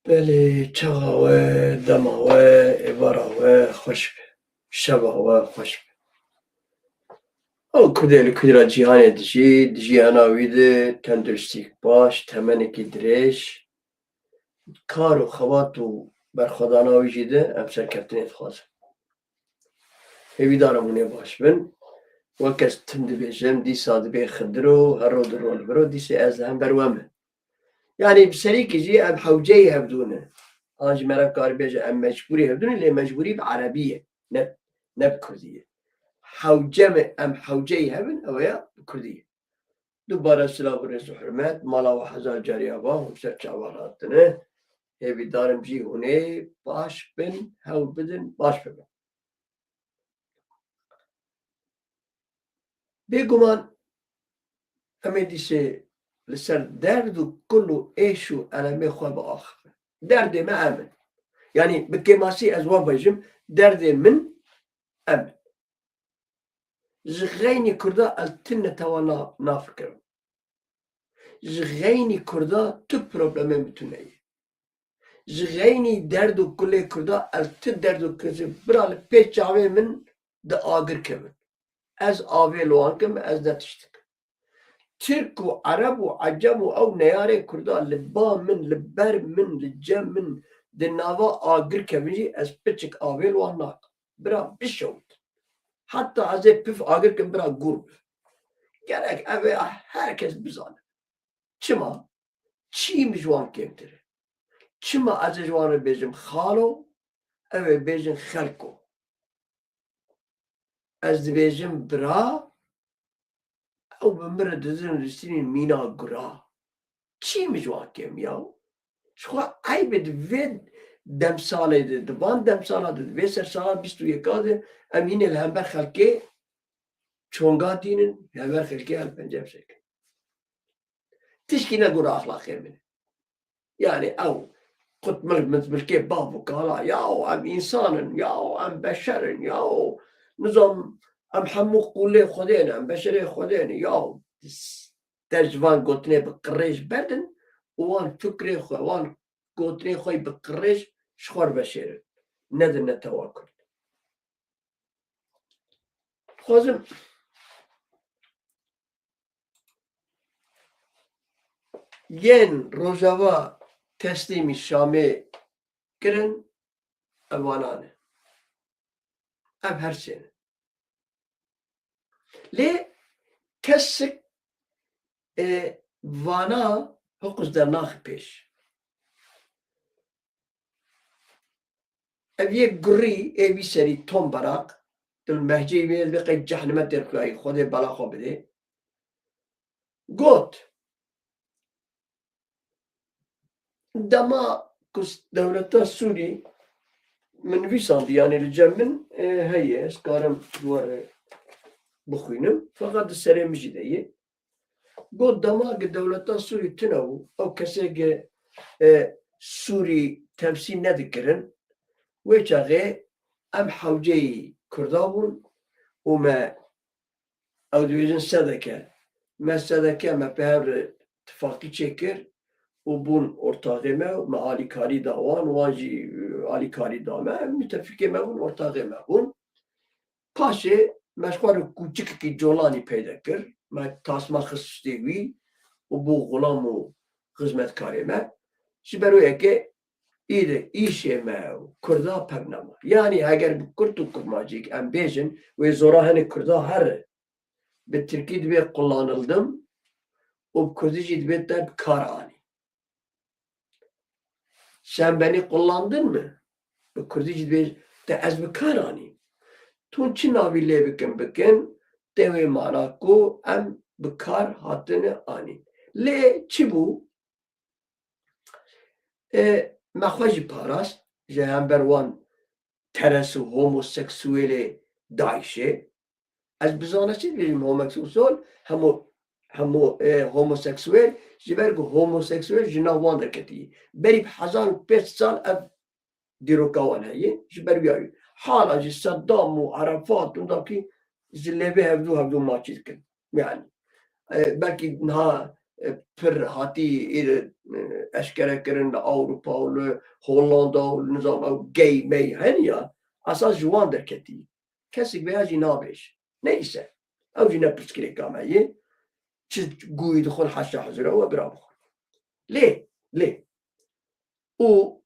بله چاوه دماوه ایوراوه خوش به شباوه خوش به او کدیل جیهان جیهاناوی ده تندرستیک باش تمنکی درش کار و خوات و برخوداناوی جیده امسر کفتنیت خوازم هیوی دارمونه باش بن وکس تند بیجم دی ساده بی خدرو هر رو در رول برو دیسی از هم بروامه يعني بسريك جي ام حوجي هبدونه اج مرا كار بيجا ام مجبوري هبدونه اللي مجبوري بعربيه نب كرديه حوجم ام حوجي هبن او يا كرديه دوباره سلام ورز وحرمات مالا وحزار جاري ابا ومسر چاواراتنه هبي دارم جي هونه باش بن هاو بدن باش بن بيقومان امي ديسي لسر درد كله ايشو انا ميخوى باخر درد ما امن يعني بكيماسي ازوان بيجم درد من امن جغيني كردا التنة توانا نافكر جغيني كردا تو بروبلمين بتوني جغيني دردو كل كردا الت دردو كذا برا البيتش عوي من دا آگر كمن از آوي لوان كم از دا تشتك ترك و عرب و عجم و او نياري كردا لبا من لبر من لجم من دناوا آگر كمنجي از بيتشك آوي لوان ناك برا بشوت حتى از بف آگر كم برا قرب gerek eve herkes bizane. Çima? Çiğ jwan kemtire. Çima az jwanı bejim xalo, eve bejim xelko. Ez dibêjim bira, ew bi min re dizin rîstînên mîna gura. Çî min jwan kêm ya? Ji xwe eybê di vê demsalê de, di van demsala de, di vê sersala bîst û yeka de em hînê li hember xelkê çonga tînin, hember xelkê hel pencem sekin. Tişkî ne gura axlaqê min. Yani ew قلت مثل كيف بابك قال ياو ام انسان ياو ام بشر ياو نظام ام حمو قولي خدين ام بشري خدين ياو تجوان قلتني بقريش بدن وان فكري وان قلتني خوي بقريش شخور بشير ندر نتواكل خوزم ين روجاوا تسليمي شامي كرن اوانانه اب هر سنه ليه كسك وانا حقوق در ناخ پیش اوی گری اوی سری توم براق دل مهجی ویل بقی جهنمت در کلای خود بلا خواب بده گوت دما کس دولتا سوری من ویساندی yani الجمن هی اسکارم دواره بخوینم فقط سری مجیده گوت دما که دولتا سوری تنو او کسی که سوری تمثیل ندکرن وچاغي ام حوجي كردابون وما او دويزن سدكه ما سدكه ما بهر اتفاقي تشكر وبون ortağı ما علي كاري داوان واجي علي كاري داما متفقه ما بون ortağı ما بون پاشه مشوار کوچک کی جولانی پیدا کر ما تاسما خصوصی و بو غلام و خدمتکاری ما شبرویه که ایده ایشه ما کردا پرنامه yani اگر کرد و کرماجیک ام بیجن و زوراهن کردا هر به ترکی دبی kullanıldım و kurdicı dibet de kar ani. Sen beni kullandın mı? Bu kurdicı dibet de az bir kar ani. Tun çi naviyle bikin devi mana ko em bir kar hatını ani. Le çi bu? Mexwaji parast ji hember wan terası homoseksüeli daişe ez bizana çi birim homoseksüel hemu homoseksüel ji ber ku homoseksüel ji nav wan derketiye berî 1500 sal ev dîroka wan heye ji ber wî hala ji Saddam û Arafat û ji lêvê hevdû maçî dikin yani belkî niha پر هاتی اشکره کرن اوروپا و هولندا و نظام او گی می هنیا اساس جوان درکتی کسی به هجی نابش نیسه او جی نپرسکری کامایی چه گوی دخول حشا حضره و برا بخور لی او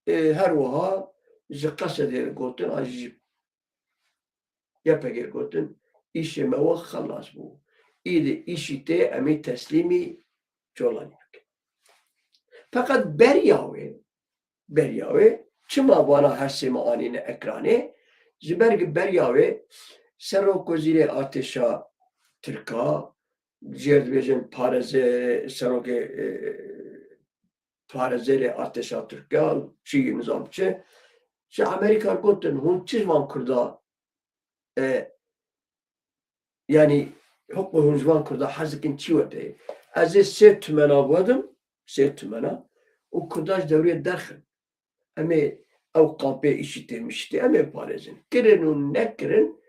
هر وها جی قصد گوتن آجی يبقى قلتن إيش ما هو خلاص بو إذا إيش تي أمي تسليمي جولانيك فقط برياوي چما وانا هسي ما آنين اكراني زبرق برياوي سرو وزير ارتشا تركا جيرد بيجن پارزه سرو پارزه ارتشا تركا چي نظام چه شا امريكا قلتن هون چیز وان کردا yani hukmu hüncvan kurda hazıkin çivete. Az se tümena buadım, se tümena. O kurdaj devriye derken. Ama o kampe işitilmişti. Ama parezin. Kirin un ne kirin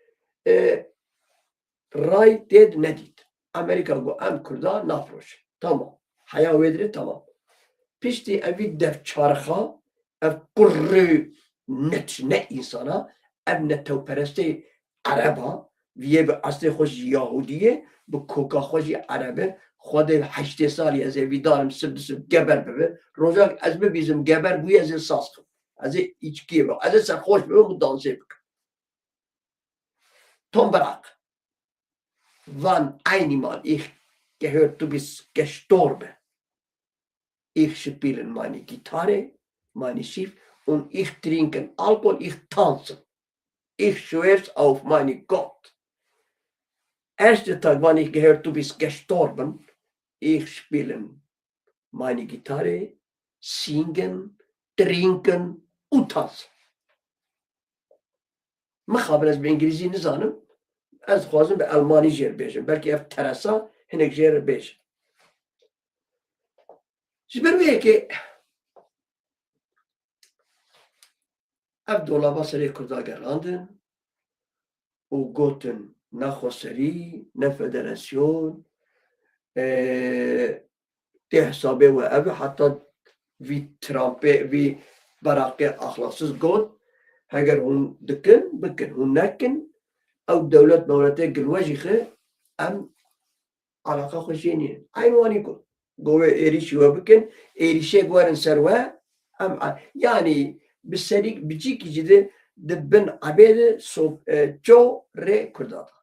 ray ded ne did. Amerika bu em kurda naproş. Tamam. Haya vedri tamam. Pişti evi dev çarxa ev kurru net ne insana ev ne tevperesti araba ویه به اصل خوش یهودیه به کوکا خوشی عربه خود 8 سالی از ویدارم سب گبر ببه روزا از ببیزم گبر بوی از ساس کن از içkiye bak az sarhoş bebe bu dansı bak Tom bırak wann einmal ich gehört du bist gestorben ich spiele meine Gitarre meine Schiff und ich trinke Alkohol ich tanze ich schwör's auf meine Gott Erste Tag, wann ich gehört, du bist gestorben, ich spiele meine Gitarre, singen, trinken und tanzen. مخابر از به انگلیسی نزانم از خوازم به المانی جیر بیشم بلکه اف ترسا هنک جیر بیشم جبرویه که اف دولابا سری کردا گراندن و گوتن نه خسری نه فدراسیون ده حسابه و او حتی وی ترامپه وی براقه اخلاصز گوت اگر هون دکن بکن هون نکن او دولت مولته گلوجی خه ام علاقه خوشینی اینوانی کن گوه ایریشی و بکن ایریشه گوارن سروه ام yani بسریک بچی کی جده دبن عبید جو ری کردادا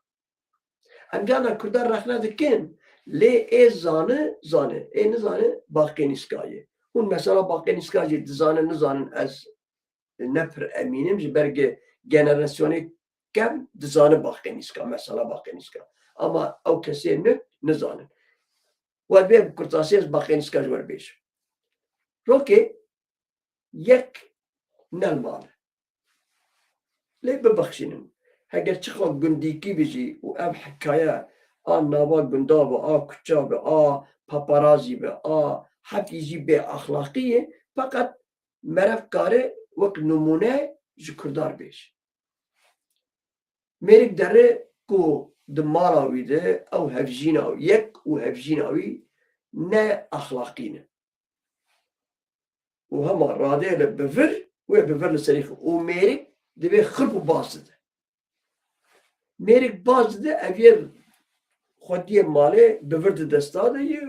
ام جانا کردار رخنا دکن لی ای زانه ای نزانه باقی نیسکایه اون مثلا باقی نیسکایه دزانه نزانن از نفر امینم جبرگ جنراسیونی کم دزانه باقی نیسکا مثلا باقی نیسکا اما او کسی نزانه و به کرتاسی از باقی نیسکا جور بیش روکی یک نلماله لی ببخشینم اگر چخواه گندیکی بیجی و ام حکایه آن نوا گنداب آ کچاب آ پاپارازی به آ حفیزی به اخلاقیه فقط مرف کاره وقت نمونه جکردار بیش میرک داره کو دمالاوی ده او هفجیناوی یک و هفجیناوی نه اخلاقی نه و همه راده لبفر و بفر لسریخ و میرک دبی خرب و بازده میرک بازده اویر خودی ماله بفرد دستاده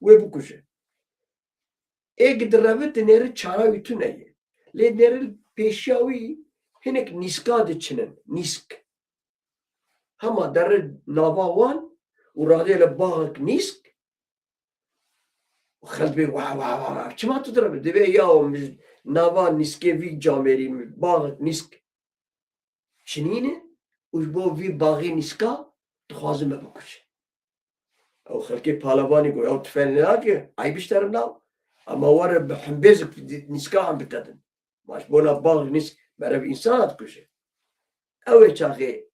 و بکشه اگه دروت نره چاراوی تو نیه لی نره پیشاوی هنک نیسکاده چنن نیسک همه در نواوان و راده لباغک نیسک و خلط بی واه واه واه چما تو دروت دوی یا نوا نیسکه وی جامری باغک نیسک چنینه و با وی باغی نیسکا تخوازم بکشه او خلقی پالوانی گوی او تفنی ناکه ای بیشترم ناو اما واره بحنبیزک نیسکا هم بتدن ماش بونا باغ نیسک برای انسانات کشه اوه چاقه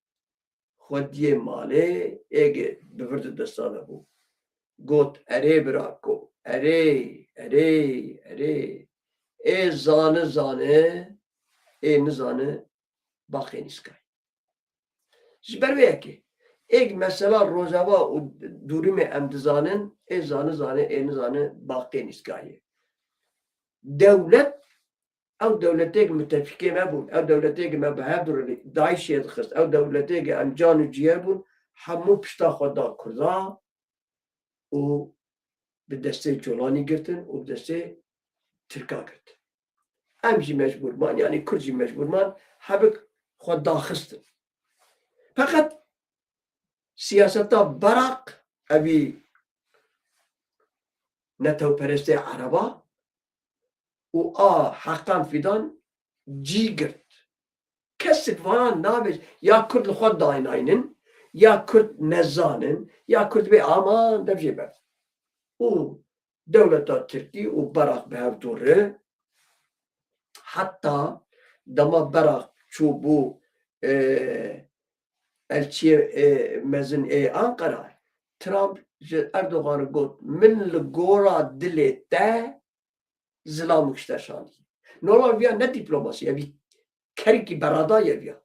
خودی ماله اگه بفرد دستانه بو گوت اره براکو اره ای زانه ای نزانه باقی نیسکای جبرویه که ایک مثلا روزاوا و دوریم امتزانن ای زانه این زانه باقی نیست گاهی دولت او دولتی که متفقه مبون او دولتی که مبهدر داعشی خست او دولتی که انجان و جیه بون همو پشتا خدا کردا و به دسته جولانی گرتن و به دسته ترکا گرتن همجی مجبور من یعنی کرجی مجبور من حبک خدا خستن فقط سیاستا براق اوی نتو پرسته عربا و حقا فیدان جی گرت کسی وان نابش یا کرد خود دایناینن یا کرد نزانن یا کرد به آمان دفجه بر و دولتا ترکی و براق به هر دوره حتی دما براق چوبو elçi mezin Ankara Trump Erdoğan'ı got min li gora dilê te zilamik şteşanî. Normal viya ne diplomasi ya kerekî berada ye viya.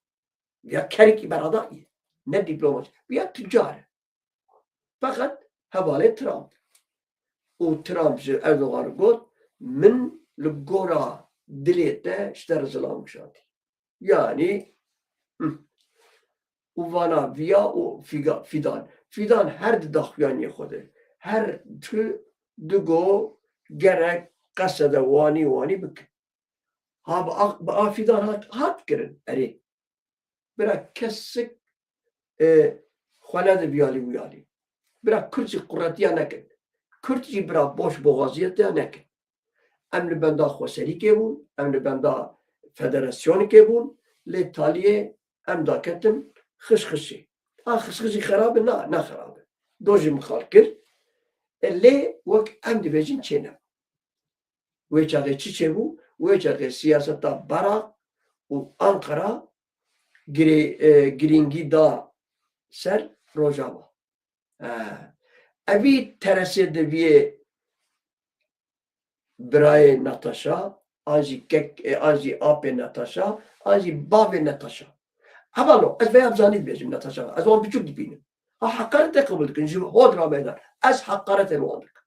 Ya kerekî berada ye. Ne diplomasi. Viya tüccar. Fakat hevalê Trump. O Trump ji Erdoğan'ı got min li gora dilê te şter zilamik şatî. Yani و وانا ویا و فیدان هر دخویانی خوده هر تو دگو گرک قصد وانی بک ها با فیدان هات کرن اری برا کسک خلاد بیالی برا کرچی قراتیا نکن کرچی برا boş boğaziyet نکن امن بندا خوسری که بون امن بندا فدراسیون که بون لی تالیه امدا کتم خشخشی خشخشی خرابه نه خرابه دوجی مخال کرد لی وک ام دیویجین چینه ویچاقه چی بو ویچاقه سیاستا برا و انقره گرینگی دا سر روجاوا اوی ترسه دویه برای ناتاشا آنجی آپ ناتاشا آنجی باب ناتاشا حالا از وی ابزانی بیشیم ناتاشا از آن بیچوک دیپینم حقارت قبول کن جیم هود را میدن از حقارت الوان کن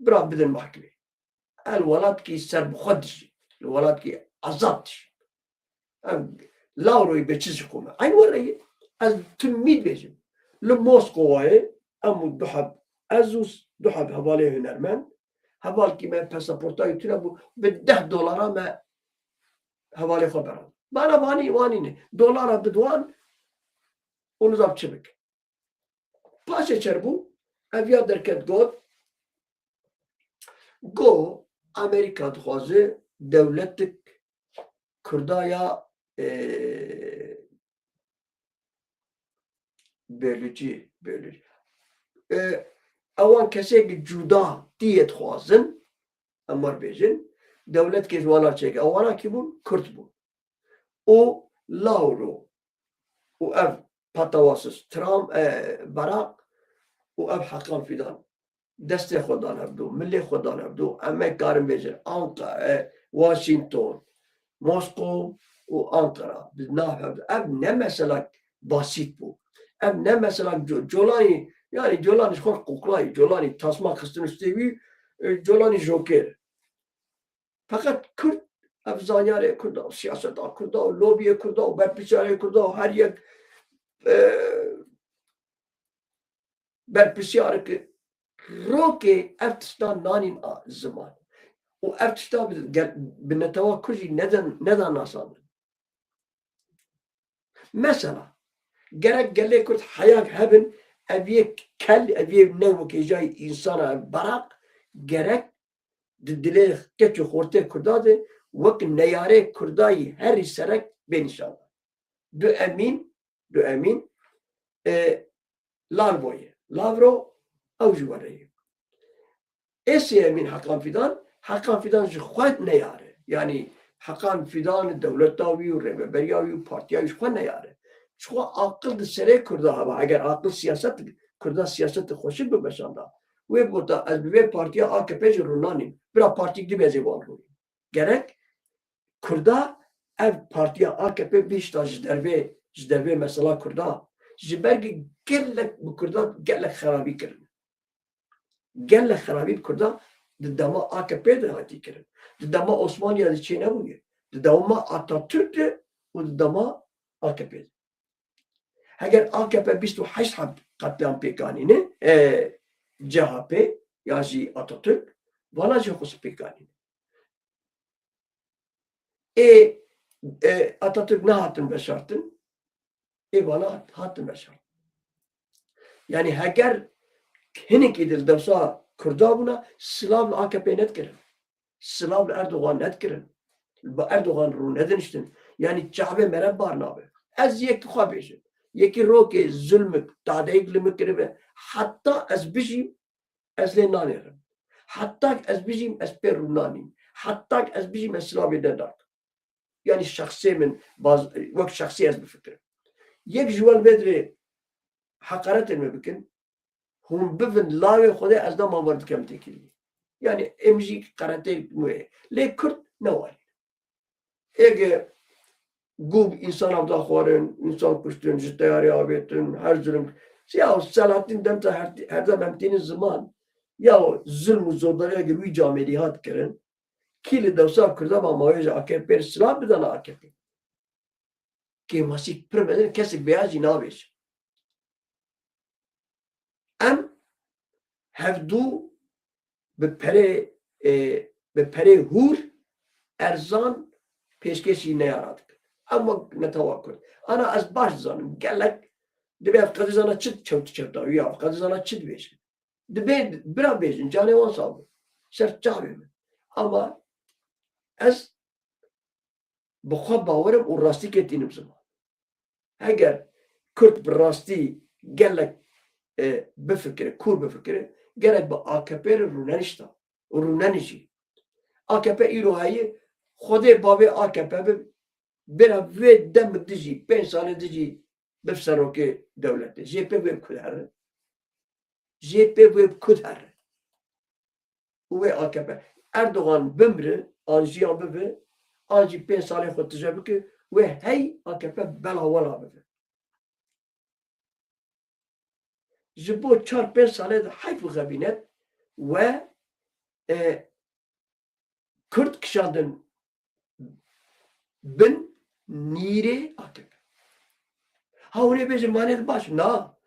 برا بدن محکمه الولاد کی سر بخود شی الولاد کی آزاد شی لاوروی به چیزی کومه این وریه از تمید بیشیم لموسکوه امو دو حب حواله هنرمند حوال کی من پاسپورتای تو نبود به $10 من حواله خبرم بنا وانی نه دلار بدوان اون زاب چه بک پاشه چربو اویا درکت گو امریکا دخوازه دولت کردایا بلوچی اوان کسی که جدا دیت خوازن امر بیجن دولت که جوانا چه اوانا کی بون کرد بون او لاورو و اف پاتواسس ترام براق و اف حقان فیدان دست خودان هبدو ملی خودان هبدو اما کارم بیجن واشنطن مسکو و آنکارا بدناه هبدو اف نه مثلا باسیت بو اف نه مثلا جولانی yani Jolani çok kuklay, Jolani tasma kıstın üstevi, Jolani joker. Fakat Kürt, Afzanyare Kürda, siyaseta Kürda, lobiye Kürda, berpisyare Kürda, her yer berpisyare ki roke eftistan nanin zaman. O eftistan binetava Kürdi neden asandı? Mesela gerek gelle Kürt hayak hebin ابیه کل ابیه نه وکی جای انسان براق گرک دله کچو خورته کرداده وک نیاره کردایی هر سرک بینشان دو امین لارویه لاورو او جواره ایسی امین حقان فیدان جو خود نیاره یعنی حقان فیدان دولتاوی و رهبریاوی و پارتیاوی خود نیاره شو عقل سره کرده ها اگر عقل سیاست کرده سیاست خوشی ببشانده و بوده از به پارتی AKP جرونانی برا پارتی دی بزیوان روی gerek کرده ev پارتی AKP بیشتر جدربه mesela kurda جبرگی گلک بکردا گلک خرابی کردن گلک خرابی بکردا دما AKP de hati kirin dama Osmaniye de çiğne bugün dama Atatürk de و dama AKP eğer AKP 28 katliam pekanini CHP yani Atatürk valla jehus pekanini Atatürk ne hatın beşartın valla hatın beşartın yani eğer hinek edil devsa Kurda buna Slav'la AKP net kirin Slav'la Erdoğan net kirin Erdoğan ru neden iştin yani çabe mereb barın abi az yek tuhabişim yeki roke zulmük tadeyik limik kiribe hatta az bijim az le nanirim hatta az bijim az perunanim hatta az bijim az Slav'ı dedak yani şahsi min bazı vakt şahsi az bir fikrim yek jwal bedri hakaret mi bikin هم بفن لاوی خدا از دام آورد کم تکیلی یعنی امجی قرنطه موه لی کرد نواری اگه گوب انسان عبدا خوارن انسان کشتن جتیاری آبیتن her zulüm ya Selahattin Demirtaş her zaman emtinin zaman ya zulm zordariya gibi camelihat kırın kili devsa kırda ama mayaja AKP silah bir tane AKP ki masik pırmeden kesik beyaz inabeş em hevdû bi perê hûr erzan pêşkêşî neyaradik. Ama netewar kurt. Ana ez baş dizanim gelek dibe ev qedî zana çi çewta ya qedî zana çi dibêjin. Dibe bira bêjin canê wan sal bû. Şer çavê min. Ama ez bi xwe bawerim û rastî ketînim ziman. Eger Kurt bi rastî gelek bifikire, kur bifikire gerek bu AKP runenişta, runenişi. AKP irohayı Xwedê bavê AKP bira vê dem dijî 5 salê dijî bi serokê dewletê. JP wê kud here. JP wê kud here. Wê AKP. Erdoğan bimre, an jiyan bibe, an jî 5 salê xwe tije bike wê hey AKP bela wela bibe. Ji bo 4-5 salê de heyf xebînet ve Kürt kişandın bin nîrê AKP. Ha hûnê bêjin manê baş na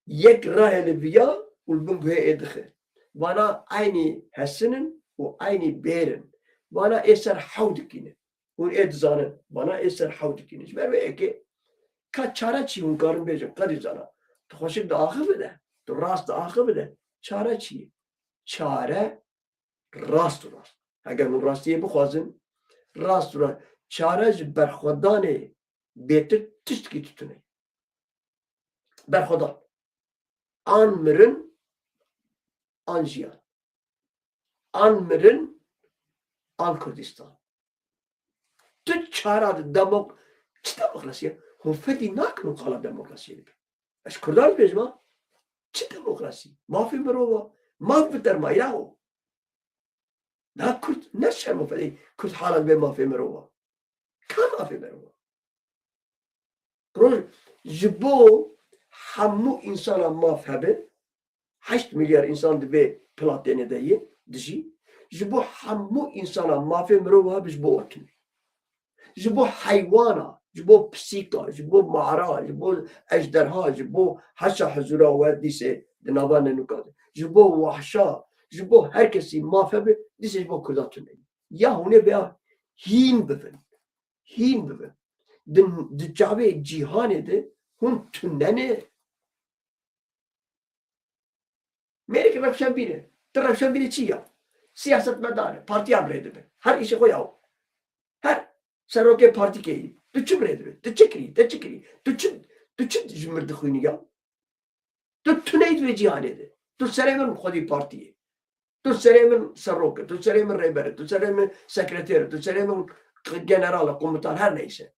yek rahê li viya û bin guhê dixe. Vana aynî hesinin û aynî bêrin. Vana êser hew dikînin. Hûn ê dizanin. Vana êser hew dikînin. Ji ber wê ekê ka çare çi hûn karin bêjin qedî zana. Tu xweşik di axi bide. Tu rast di axi bide. Çare çi ye? Çare rast û rast. Eger hûn rastiyê bixwazin rast û rast. Çare ji berxwedanê bêtir tiştekî tutune. Berxwedan. An mirin an jiyan. An mirin an Kurdistan. Tu çara di çi demokrasiye? Hûn fedî nakin û qala demokrasiyê dike. Ez Kurdan bêjma çi demokrasî? Mafê mirova. Maf bi dermaya o. Na Kürt ne şermofedî Kürt halan bê mafê mirova. Ka mafê mirova? Roj ji bo hemû insana maf hebe 8 milyar insan divê platênê de ye dijî ji bo hemû insana mafê mirova hebe ji bo wekinê. Ji bo heywana, ji bo pisîka, ji bo mara, ji bo ejderha, ji bo heşa hezûra we dîsê di navanê nûkate. Ji bo wahşa, ji bo her kesî maf hebe dîsê ji bo Kurda tune. Ya hûnê bêya hîn bibin. Hîn bibin. Di çavê cîhanê de hûn tunenê. Mêrekî rewşenbîr. Ti rewşenbîrî çi ya? Siyasetmedar e. Partiya birê dibe. Her îşê xwe ya. Her serokê partîkê tu çi birê dibe? Tu çi kirî? Te çi kirî? Tu çi ji mir dixwînî ya? Tu tuneyî divê cîhanê de. Tu serê min xwedî partiyê. Tu serê min serok e. Tu serê min rêber e. Tu serê min sekreter e. Tu serê min general e, komutan her neyse.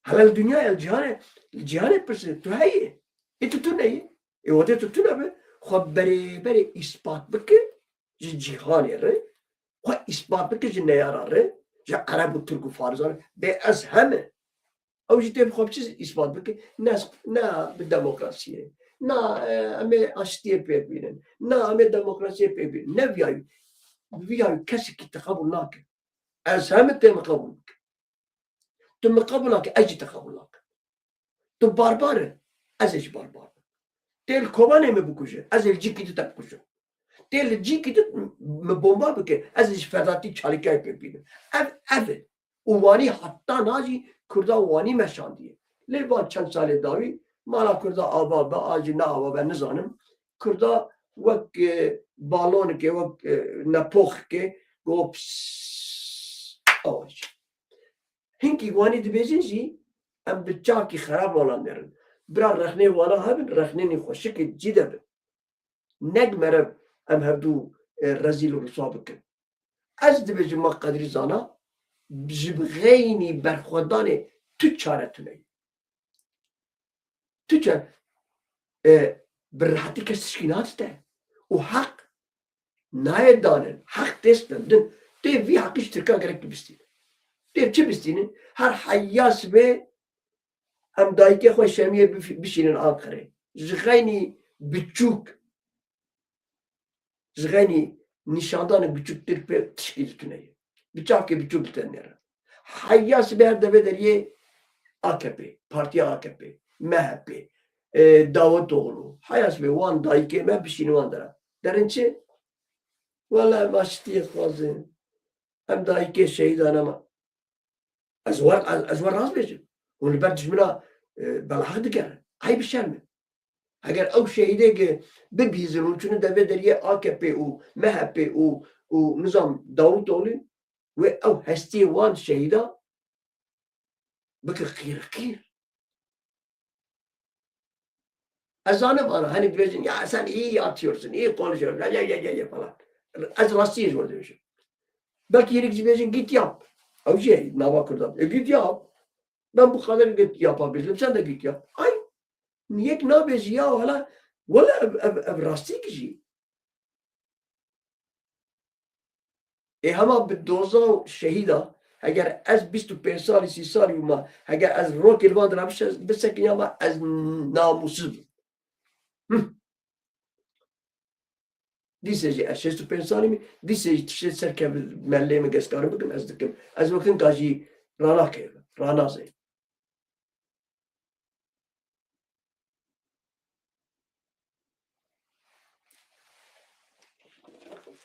Helal dünya el cihanê pirsê tu heyê. Tu tuneyî. Wedê tu tune be xwe berêberê îspat bike ji cîhanê re xwe îspat bike ji neyara re ji Ereb û Tirk û Farizan bê ez heme او جی تیم خواب چیز اثبات بکن نه به دموکراسیه نه امی اشتیه پی بینن نه امی دموکراسیه پی بینن نه بیای کسی که تقبل نکن از همه تیم قبول کن تو مقبول نکن اجی تقبل نکن تو بارباره ازش باربار تل کوبانه می بکشه ازش جی کیت تکشه تل جی کیت بمبا بکه ازش فرداتی چالیکای پی بینن اف اوانی حتی ناجی کردا وانی مشاندیه لیبان چند سال داوی مالا کردا آبا با آجی نه آبا به نزانم کردا وک بالون که وک نپوخ که گو آج هنگی وانی دبیزین جی ام بچاکی خراب والا نرن برا رخنه والا هبن رخنه نی خوشک جیده بن نگ مرب ام هردو رزیل و رسوا بکن از دبیزین ما قدری زانا بغینی برخودان تو چارتونه تو چار براحتی که تشکیلات ده و حق نایه دانن حق تست دن ده وی حقیش ترکان گرک بستین ده چه بستینه هر حیاس به هم دایی که خواه شمیه بشینن آنقره زغینی بچوک زغینی نشاندان بچوک در پر تشکیلتونه بچاکی بچوک تنیره حیاس به هر دفعه در یه AKP parti AKP MHP Davutoğlu حیاس به وان دایی که من بشینه وان دارم در این چه والله ماشتی خوازه هم دایی که شهیدانه ما از ور راز بیشم اون بردش منا بلاحق دکره های بشرمه اگر او شهیده که ببیزن اون چونه دفعه در یه AKP و MHP و نظام Davutoğlu و او هستی وان شهیده بکر خیر از آنم آنها hani diyeceksin ya sen iyi atıyorsun iyi konuşuyorsun ya falan az rastiyet var demişim belki yeri diyeceksin git yap o şey Navakur'da git yap ben bu kadar git yapabildim sen de git yap ay niye ne yapıyorsun ya valla rastiyet kişi ama bir doza şehida اگر از 25 سالی 30 سالی ما اگر از روک الوان درابش بسکن یا ما از ناموسز دیسه از 65 سالی می دیسه تشت سرکب ملی مگستانه بکن از دکم از وقتی کاجی رانا که رانا زی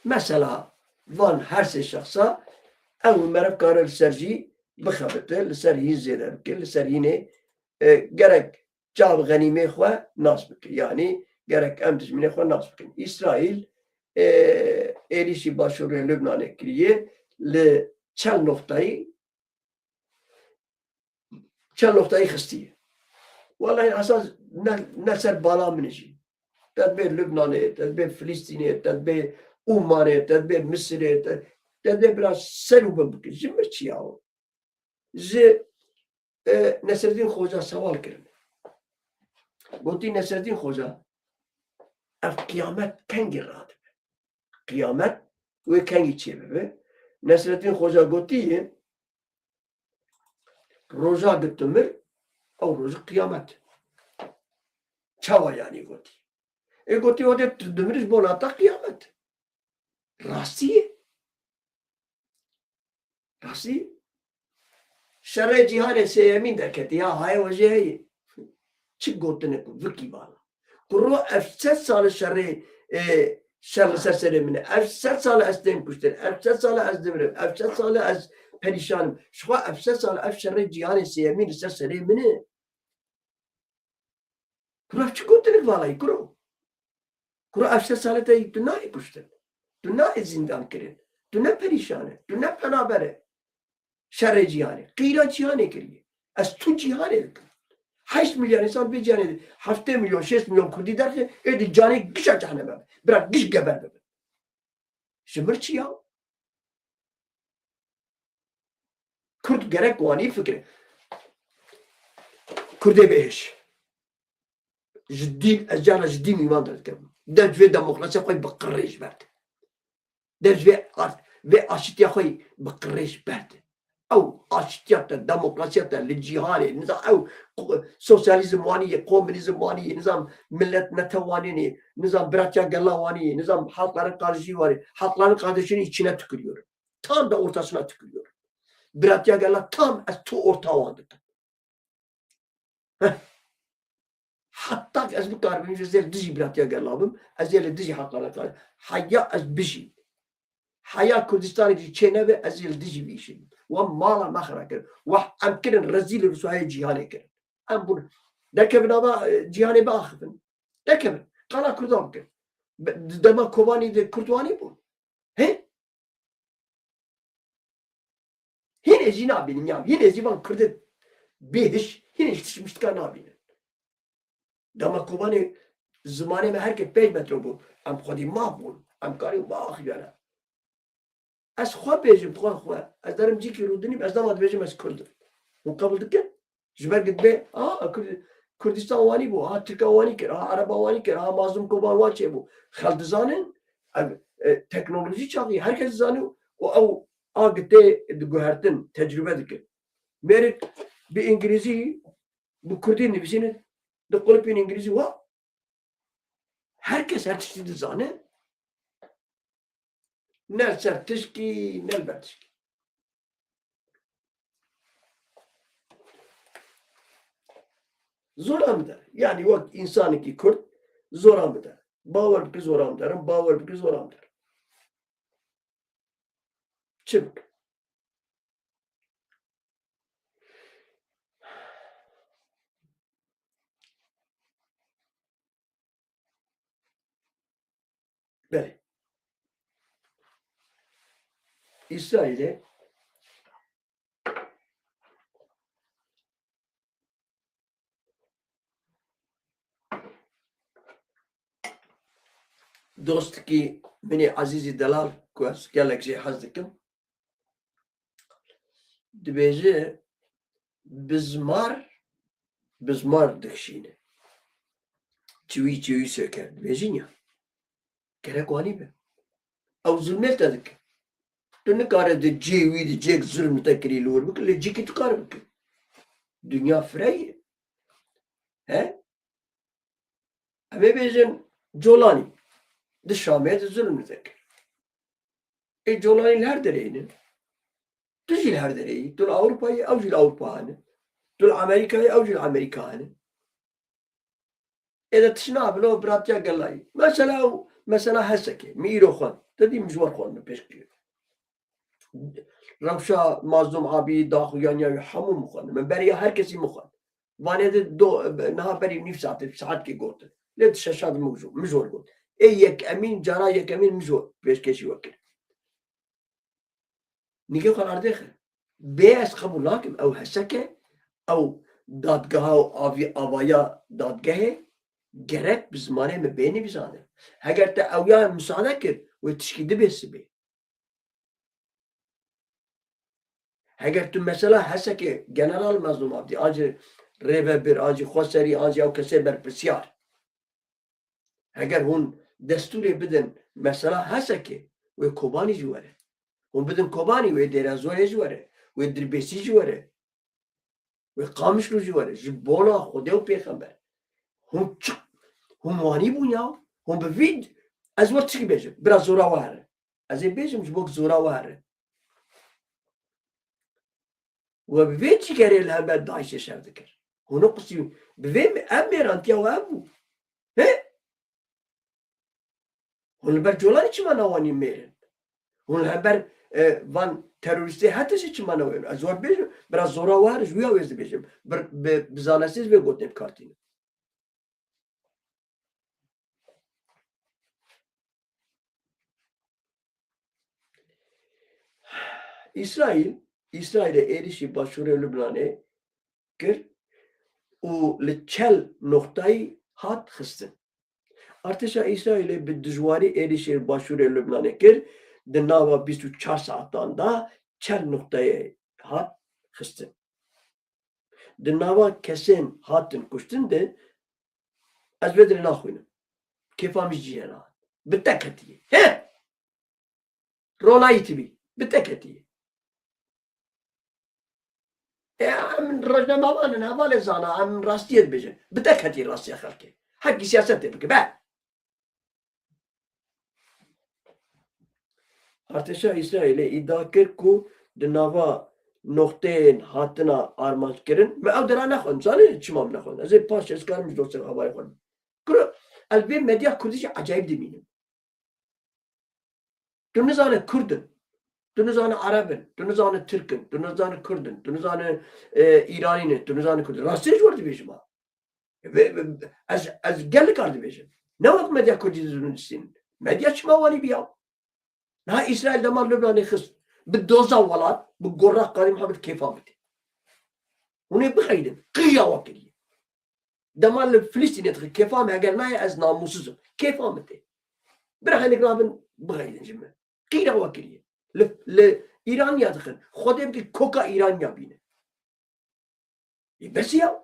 مثلا وان هر سه شخصا اول مرف کار سرجی بخابته لسر هی زیده بکن لسر هینه گرک جاب غنیمه خواه ناس بکن یعنی گرک امتش منه خواه ناس بکن اسرائیل ایریشی باشور لبنان کریه چند نقطه‌ای خستیه والله این اساس نه سر بالا منشی تدبیر لبنانه تدبیر فلسطینه تدبیر عمانه تدبیر مصره تدبیر biraz seruba bükün zimmer çiyav Nesreddin Hoca سوال کرد گفتی نصرالدین خوجا اف قیامت کنگی راده قیامت و کنگی چیه ببه نصرالدین خوجا گفتی روزا گتمر او روز قیامت چاوا یعنی گفتی گفتی o de dömürüz bolata kıyamet راستیه راستی شر جهان سیمین درکتی ها های وجهی چی گوتنه کو وکی بالا کرو افسد سال شر سر منه افسد سال از دم کشتن افسد سال از دمرم افسد سال از پریشانم شو افسد سال اف شر جهان سیمین سر منه کرو چی گوتنه بالای کرو افسد سال تا دنیای کشتن دنیای زندان کرد دنیا پریشانه دنیا پنابره شر جهانه غیرت جهانه کریه از تو جهانه بکن 8 milyar insan bir canı 7 milyon 6 milyon kurdi derse öyle canı gişe cehenneme bırak giş geber bebe şımırçı ya Kürt gerek vani fikri Kürde beş ciddi acana ciddi mimandır kem devlet demokrasi koy bakırış verdi devlet ve aşit ya koy bakırış verdi او اشتيات ديمقراطيات للجهان نظام او سوسياليزم واني كومونيزم واني نظام ملت نتوانيني نظام براتيا قلاواني نظام halkların kardeşi var. Halkların kardeşini içine tükürüyor. Tam da ortasına tükürüyor. Bratya galla tam tu ortağı hatta ez bu karbon zel dizi bratya gallabım. Ezel dizi halklara karşı. Hayya ez bişi. Hayya Kürdistan'ı ki çene ve ezel dizi bir işim. Ve mala mahra kır. Ve amkinin rezil rüsvaya cihane kır. Am bunu. Derkebin ama cihane bağıfın. Derkebin. Kala Kürdan kır. Dema kovani de Kürtwani bu. He? Yine zina benim ya. Yine zivan kırdı. Behiş. Yine iştişmiştik nabinin. Dama kovani zamanı herkes 5 metre bu. Am khodi mabun. Am kari bağ yana. Ez xwe bêjim xwe ez derim cîkî rûdinîm ez dema dibêjim ez Kurd im. Hûn qebûl dikin? Ji ber gidibê Kurdistan wanî bû, Tirka wanî kir, Ereba wanî kir, Mazlûm Koban wan çêbû. Xel dizanin ev teknolojî çaxî herkes dizanî û ew a gitê diguhertin, tecrübe dikin. Mêrik bi İngilîzî bi Kurdî nivîsînin di qulpên İngilîzî wa herkes her tiştî dizane. Nel ser tişkî, nel ber tişkî. Zora mı der? Yani o insan ki Kürt zora mı der? Bavar ki zora mı derim? Bavar ki zora mı der? Çık. Beri. İsrail'e dost ki beni Azizi Delal kuas gelek şey haz dikim. Dibêje bizmar dikşîne. Çiwî söker. Dibêjin ya. Gerek wanî be. Ew zulmê te dikin. Tu nikare di cêwî di cêk zulm te kirî li wir bikî, lê cîkî tu kar bikî. Dünya fireyê. He? Em ê bêjin colanî. Di Şamê di zulm te kir. Colanî li her dereyê ne? Tu jî li her dereyî. Tu li Ewropayê, ew jî li Ewropa hene. Tu li Amerîkayê, ew jî li Amerîka hene. Êde tişna bilo biratiya gelayî. Mesela hesekê, mi îro xwend. Te dî mijwar xwend min pêşkirî. Rewşa Mazlûm Abî, daxuyaniya wî hemû min xwendin. Min beriya herkesî min xwend. Vanê de niha berî nîv saetê gotin. Lê di şeşa de mijwar got. Ê Yekemîn cara Yekemîn mijwar pêşkêşî we kir. Nîgê xwe erdêxe. Bê ez qebûl nakim ew heseke, ew dadgeha û avaya dadgehê gerek bi zimanê me bênivîsane. Heger te ewya müsaade kir wê tişkî dibe sibê. Heger tu mesela hesekê General Mazlûm Abdî acî rêvebir, acî xweserî, acî ew kesê berpirsiyar. Heger hûn destûrê bidin mesela hesekê wê Kobanî jî were. Hûn bidin Kobanî wê Dêrezorê jî were, wê Dirbêsî jî were, wê Qamişlû jî were ji bona Xwedê û pêxember. Hûn wanî bûn ya. Hûn bi vî ez we çi bêjim? Biraz zora we here. Ez ê bêjim ji bo zora we here. We bi vê çîkerê li hember Daişê şer dikir. Hûn qisî bi vê ev mêrantiya we ev bû. He? Hûn li ber Colanî çima nawanî mêrin? Hûn li hember van terorîstê hetişî çima nawêrin? Ez we bêjim biraz zora we here ji wî wê dibêjim. Bi zanestî vê gotinê bikartînim. İsrail'e êrişî başûrê Lubnanê kir û li çel noxtayî hat xistin. Artêşa İsrailê bi dijwarî êrişê başûrê Lubnanê kir, di nava 24 saetan da çel noxtayê hat xistin. Di nava kesên hatin kuştin de ez vê dirê naxwînim. Kêfa min jî hene hat. Bi te ketiye. He! Ronayî tibî. Bi te ketiye. من رجنا وانا هذا زانا ام راستيت بيجن بتكتي راستي خلكي حق سياسته بك بعد ارتشا اسرائيل iddia kir ku di nava nokteyên hatina armanjkirin me ew dira nexwin zanî çi mam nexwin ez ê paş ez karim ji dosyayê xebayê xwe kiro ez vê medya kurdî jî ecayîb dimînim tu nizane Kurdin tu nizane Erebin tu nizane Tirkin tu nizane Kurdin tu nizane İranînin tu nizane Kurdin rastî ji we dibêjim ha ez gelek kar dibêjim ne wek medya kurdî dizînin medya çima wanî biya Ha İsrail demar Lübnan'ı xist bi doza welat bi gorra Qadî Mihemed kêfa bide hûn ê bixeynin qiya we kiriye demar li Filîstînê dixî kêfa me eger naye ez namusizim kêfa me tê bir hinek rabin bixeynin ji me qîra we kiriye li İraniya dixin Xwedê bike koka İraniya bîne bes ya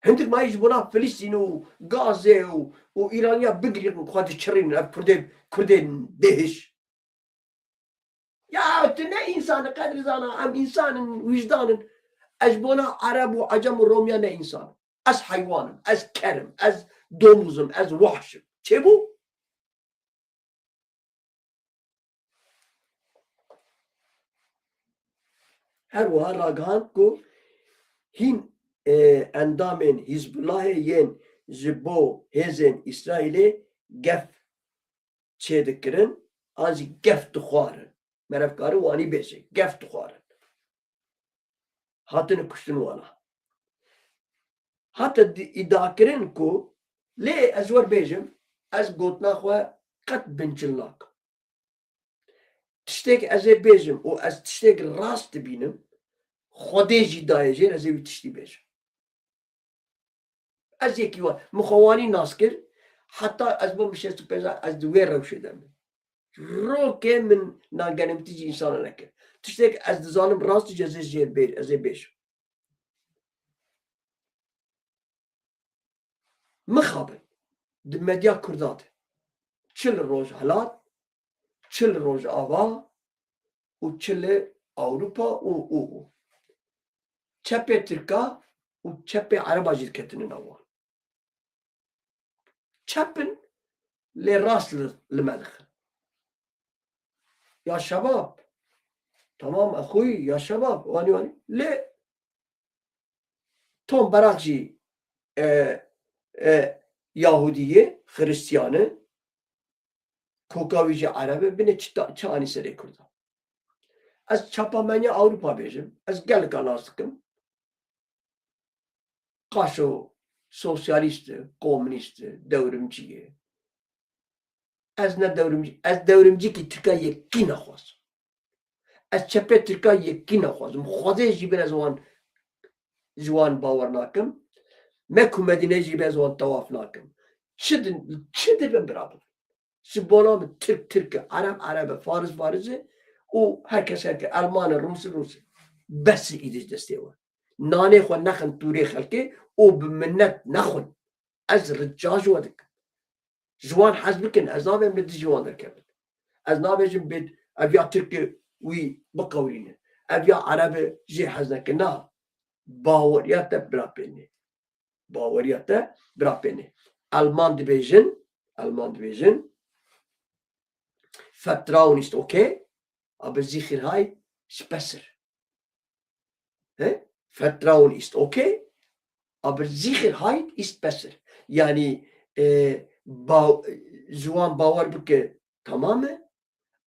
hindik mayî ji bona Filîstîn û Gazê û İraniya bigirin xwe diçirînin ev Kurdên dêhiş ya tu ne insanı kadri zana em insanın vicdanın ez bona Arab û Acem û Romya ne insan ez haywanım ez kerim ez domuzum ez vahşim çêbû her wiha ragihand ku hîn endamên Hizbullahê yên ji bo hêzên İsraîlê gef çêdikirin an jî gef dixwarin merevkarî wanî bêje gef dixwarin hatine kuştin wana hata îdiakirin ku lê ez werbêjim ez gotina xwe qet bincil nakim tiştek ez ê bêjim û ez tiştek rast dibînim Xwedê jî daye jêr ez ê wî tiştî bêjim ez yekî wa min xwe wanî nas kir heta ez bom şêst û pênc ez di wê rewşê de min rokê min nagenimtî jî însana nekir tiştek ez dizanim rast jî ez ê bêjim mixabin di medya Kurda de çi li Rojhilat çi li Rojava û çi li Ewropa û çepê Tirka û çepê Ereba jî diketinin nav wan çepin lê rast li me dixin ya şebab tamam exwî ya şebab wanî lê Tom Berak jî Yahudiyê Xristiyanê koka wî jî Erebê bine çi anî serê Kurda ez çapameniya Ewropa bêjim ez geleka nas dikim qaşo sosyalîst e komünîst e dewrimcî ye ez ne dewrimcî ez dewrimcîkî Tirkiye yekî naxwazim ez çepê Tirkiye yekî naxwazim Xwedê jî bin ez ji wan bawer nakim Mek û Medîneyê jî ez wan tewaf nakim çi dibin birabin ji bona min Tirk e Ereb e Faris e û herkes Elman e Rûs e besî îdî ji destê we nanê xwe nexin tûrê xelkê û bi minnet nexwin ez rica ji we dikim ji wan hez bikin ez nabêm li dijî wan derkevin ez nabêjim bê ev ya Tirk e wî biqewirînin ev ya Erebê jê hez nekin na baweriya te bira pênê baweriya te bira pênê Elman dibêjin Vertrauen ist okay aber Sicherheit ist besser Vertrauen ist okay aber Sicherheit ist besser yani ji wan bawer bike tamam e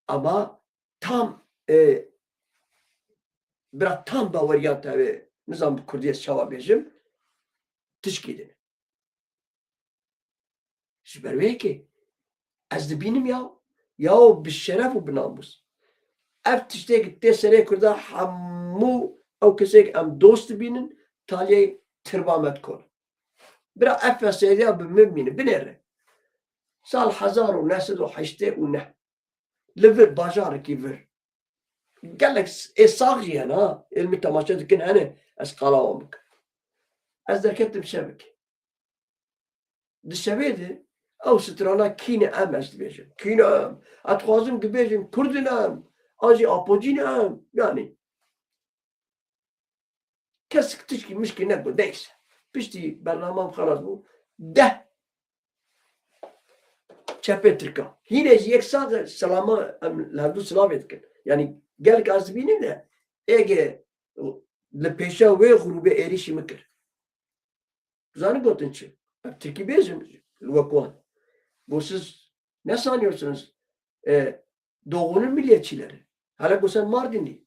ama tam bira tam baweriya te nizam bi Kurdî ez çawa bêjim tişkî dine ji ber wê yekê ez dibînim ya bi şeref û bi namus ev tiştekî tê serê Kurda hemû ew kesek em dost dibînin taliyê Tirbamet kor bira ev fesediya bi min bînin binêre sal 1989 li vir bajarekî vir gelek ê sax jî hene ha ilmî temaşe dikin hene ez qala wan bikim ez derketim şevekê di şevê de ew strana kînê em ez dibêjim kînê em ez dixwazim dibêjim Kurdin em an jî apocîn em yanî Kesik tişki mişki ne bu neyse. Pişti bernamam halas bu. De çepe Türk'a. Yine yeksa selama lerdu sılav etkin. Yani gel gazbini de ege le peşa ve grube erişi mikir. Zanı gotun çi. Türkiye bezim. Luvakwan. Bu siz ne sanıyorsunuz? Doğu'nun milliyetçileri. Hala bu sen Mardinli.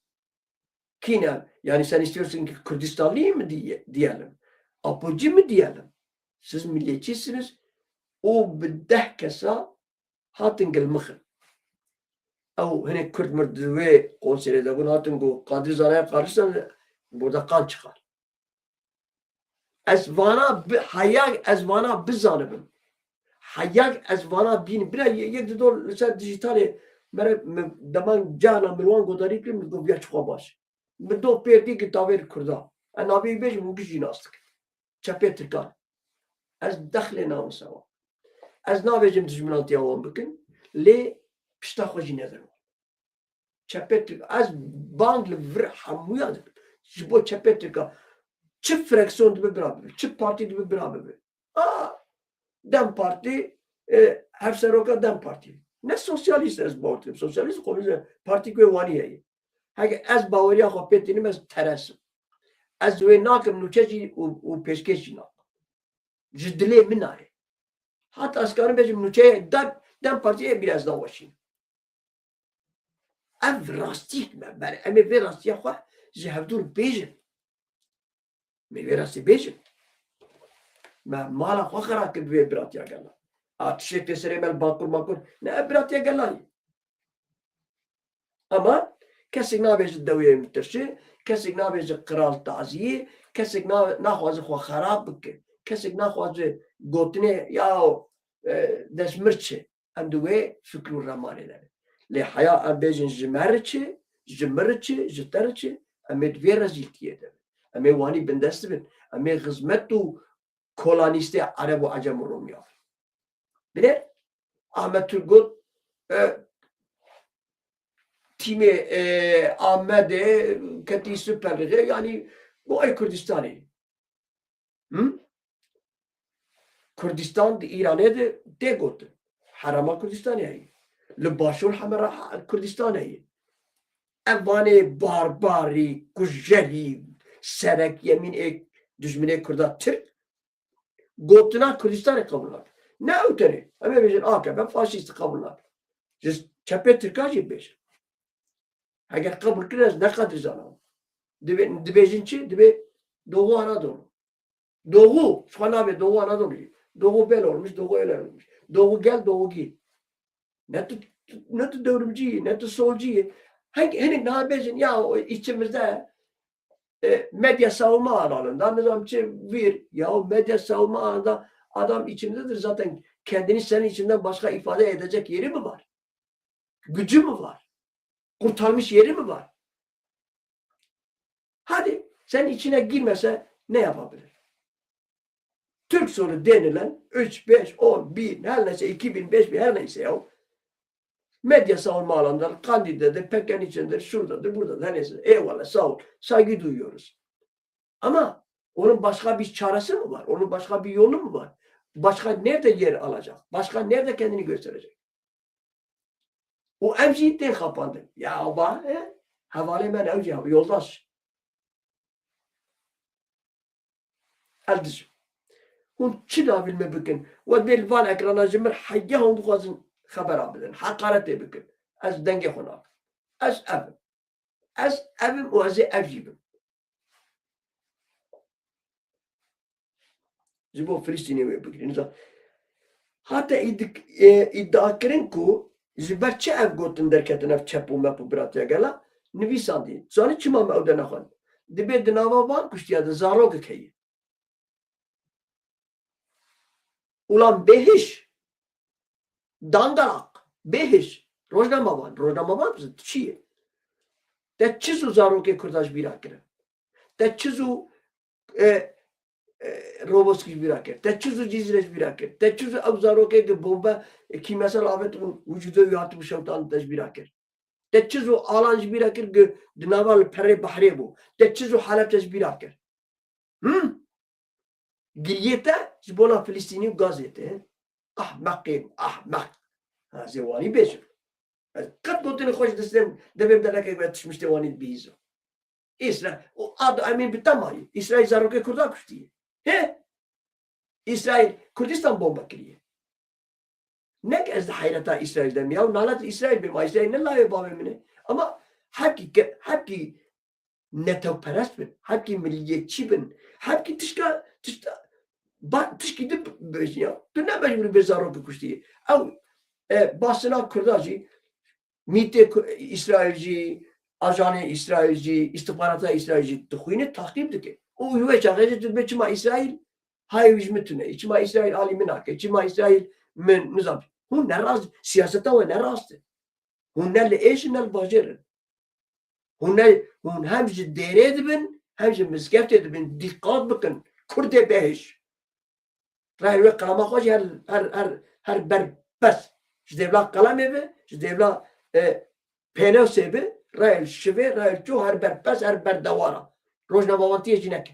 Kine, yani sen istiyorsun ki Kürdistanlıyım mı diyelim? Apocu mu diyelim? Siz milliyetçisiniz. O bedeh kesa hatın gelmekhin. Ev hani Kürt mırdı ve konseride bunu hatın bu Kadir Zana'ya karışsan burada kan çıkar. Ezvana hayak ezvana bizanibim. Hayak ezvana bin bira yek de dol mesela dijitali mere daman cana milwan godari kim do biya çıkwa baş. Bir do perdi ki taver kurda. En abi beş mu kişi nastık. Çapet Türkan. Ez dakhli namusa. Ez nabecim dijminanti avam bikin. Le pişta xoji nedir. Çapet Türkan. Ez bangli vir hamuya dibim. Jibo Çapet Türkan. Çift fraksiyon dibi beraber. Çift parti dibi beraber. Dem Parti her seroka Dem Parti. Ne sosyalist ez bortim. Sosyalist komünist parti koy vaniye. Hage ez bavariya xopetini ez teresim. Ez ve nakim nuçeci u peşkeşi nak. Jiddile minare. Hatta askarın becim nuçeye Dem Parti'ye biraz daha başlayın. Ev rastik me. Ben eme ve rastiye xo jihevdur bejim. Me ve rasti bejim. ما مالا خخرا كبير براتيا قال اتشيك تسري مال باكور لا براتيا قال اما كسي نابج الدويه مترشي كسي نابج قرال تعزيه كسي ناخذ خو خراب بك كسي ناخذ قوتني ياو دشمرتشي اندوي فكرو رماني ده لحياه بيجن جمرتشي جترتشي امد فيرازيتيه ده امي واني بندستبن امي خدمتو kolonisti Arab-ı Acem Rumya. Bir de Ahmet Turgut timi Ahmet'e kati süperliğe yani bu ay Kürdistan'ı. Kürdistan İran'e de gotu. Harama Kürdistan'ı. Lübaşur Hamara Kürdistan'ı. Evvane barbari, kujeli, serek yemin ek düşmene Kürda Türk Gotuna Kürdistan'ı kabullar. Ne öteri? Ama bizim AKP faşisti kabullar. Siz çepet Türkçe beş. Eğer kabul kırız ne kadar zaman? Dibejinçi dibe Doğu Anadolu. Doğu, şu an abi Doğu Anadolu. Doğu bel olmuş, Doğu öyle olmuş. Doğu gel, Doğu git. Ne tu devrimci, ne tu solcu. Hani ne yapıyorsun? Ya içimizde medya savunma alanında nizamçı bir ya medya savunma alanında adam içindedir zaten kendini senin içinden başka ifade edecek yeri mi var? Gücü mü var? Kurtarmış yeri mi var? Hadi sen içine girmese ne yapabilir? Türk soru denilen 3, 5, 10, 1000 her neyse 2000, 5000 her neyse ya medya savunma alanları Kandide'de, Peken içindedir, şuradadır, buradadır her neyse. Eyvallah sağ ol. Saygı duyuyoruz. Ama onun başka bir çaresi mi var? Onun başka bir yolu mu var? Başka nerede yer alacak? Başka nerede kendini gösterecek? O evciyitten kapandı. Ya Allah havale men evci yoldaş. Eldişim. Hun çila bilme bükün. Ve bir van ekrana cimir hayyahun duazın haber abidin. Hakaret bükün. Ez denge hunak. Ez evim. Ez evim o ez evcibim. Zibo Filistin'e bükün. Hatta iddia kirin ku ziber çe ev gotun derketin ev çepu mepu bıratya gela nivisan değil. Zani çima me evde nakhan. Dibe dinava van kuştiya da zarog keyi. Ulan behiş dandarak behiş rojnama van çiye. Te çizu zarog kurdaş birakire. Te çizu Roboski birakir. Teçhüzü cizreş birakir. Teçhüzü avzaroke ki bomba kimyasal afetun vücuda yuhatı bu şevtan teç birakir. Teçhüzü alanj birakir ki dinaval pere bahre bu. Teçhüzü halep teç birakir. گریتا جبونا فلسطینی و گازیته احمقین احمق زوانی بیشم قد گوتن خوش دستم دبیم دلکه باید تشمشته وانید بیزو İsrail, o adı emin bitamayı. İsrail zaroke Kurda kuştiye. He? İsrail, Kurdistan bomba kiriye. Ne ez de hayrata İsrail'den ya. Nalat İsrail bima. İsrail ne layı babemine. Ama hepki netevperest bin. Hepki milliyetçi bin. Hepki tışka dip böyle ya. Tu ne mecburi bir zaroke kuştiye. Ev basına Kurdacı, mite İsrailci, ajanı İsrailci, istihbarata İsrailci tıkhuyne takip dike. O yüve çağırıcı tübe çima İsrail hay hizmetine, çima İsrail aliminake, çima İsrail men nizam. Hun ne raz siyaseta ve ne rastı. Hun ne eş ne bacarın. Hun hem dere edibin, hem mizgeft edibin, dikkat bakın. Kurde behiş. Rahi ve kalama hoş her berbes. Devla kalam evi, devla penev sebi, رأي الشبه رأي الجو هر بربز هر بردوارا روجنا بوانتيه جنك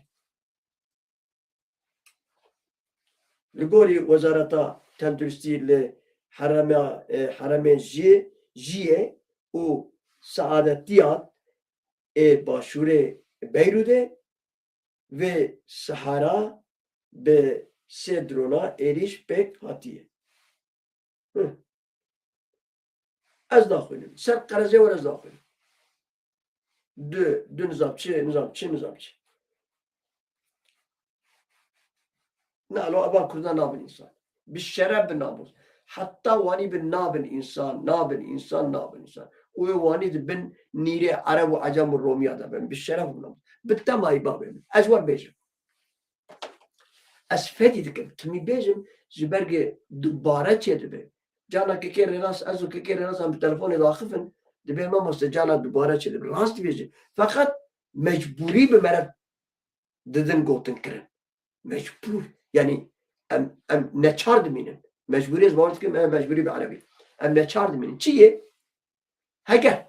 لقولي وزارة تندرستي لحرمين جيه و سعادتيات باشور بيروده و سحرا به سدرونا إريش بك هاتيه از داخلیم سر قرضه و از داخلیم دو nizamçı. Nalo aba kurdan nabın insan. Bir şeref bin namus. Hatta vani bin nabın insan. O vani de bin nire Arab ve Acam ve Romiya'da ben bir şeref bin namus. Bittem ayı babim. Ezvar bejim. Ez fedi dikim. Kimi bejim ziberge dubara çedibe. Cana kekere nas azu kekere nas am telefonu dağıfın. Dibe ma mustacana dubara çedibe. Rast dibeci. Fakat mecburi bir meret dedim gotin kirin. Mecbur. Yani em ne çardı minin. Mecburiyiz vardı ki mecburi bir Arabi. Em ne çardı minin. Çiye? Heger.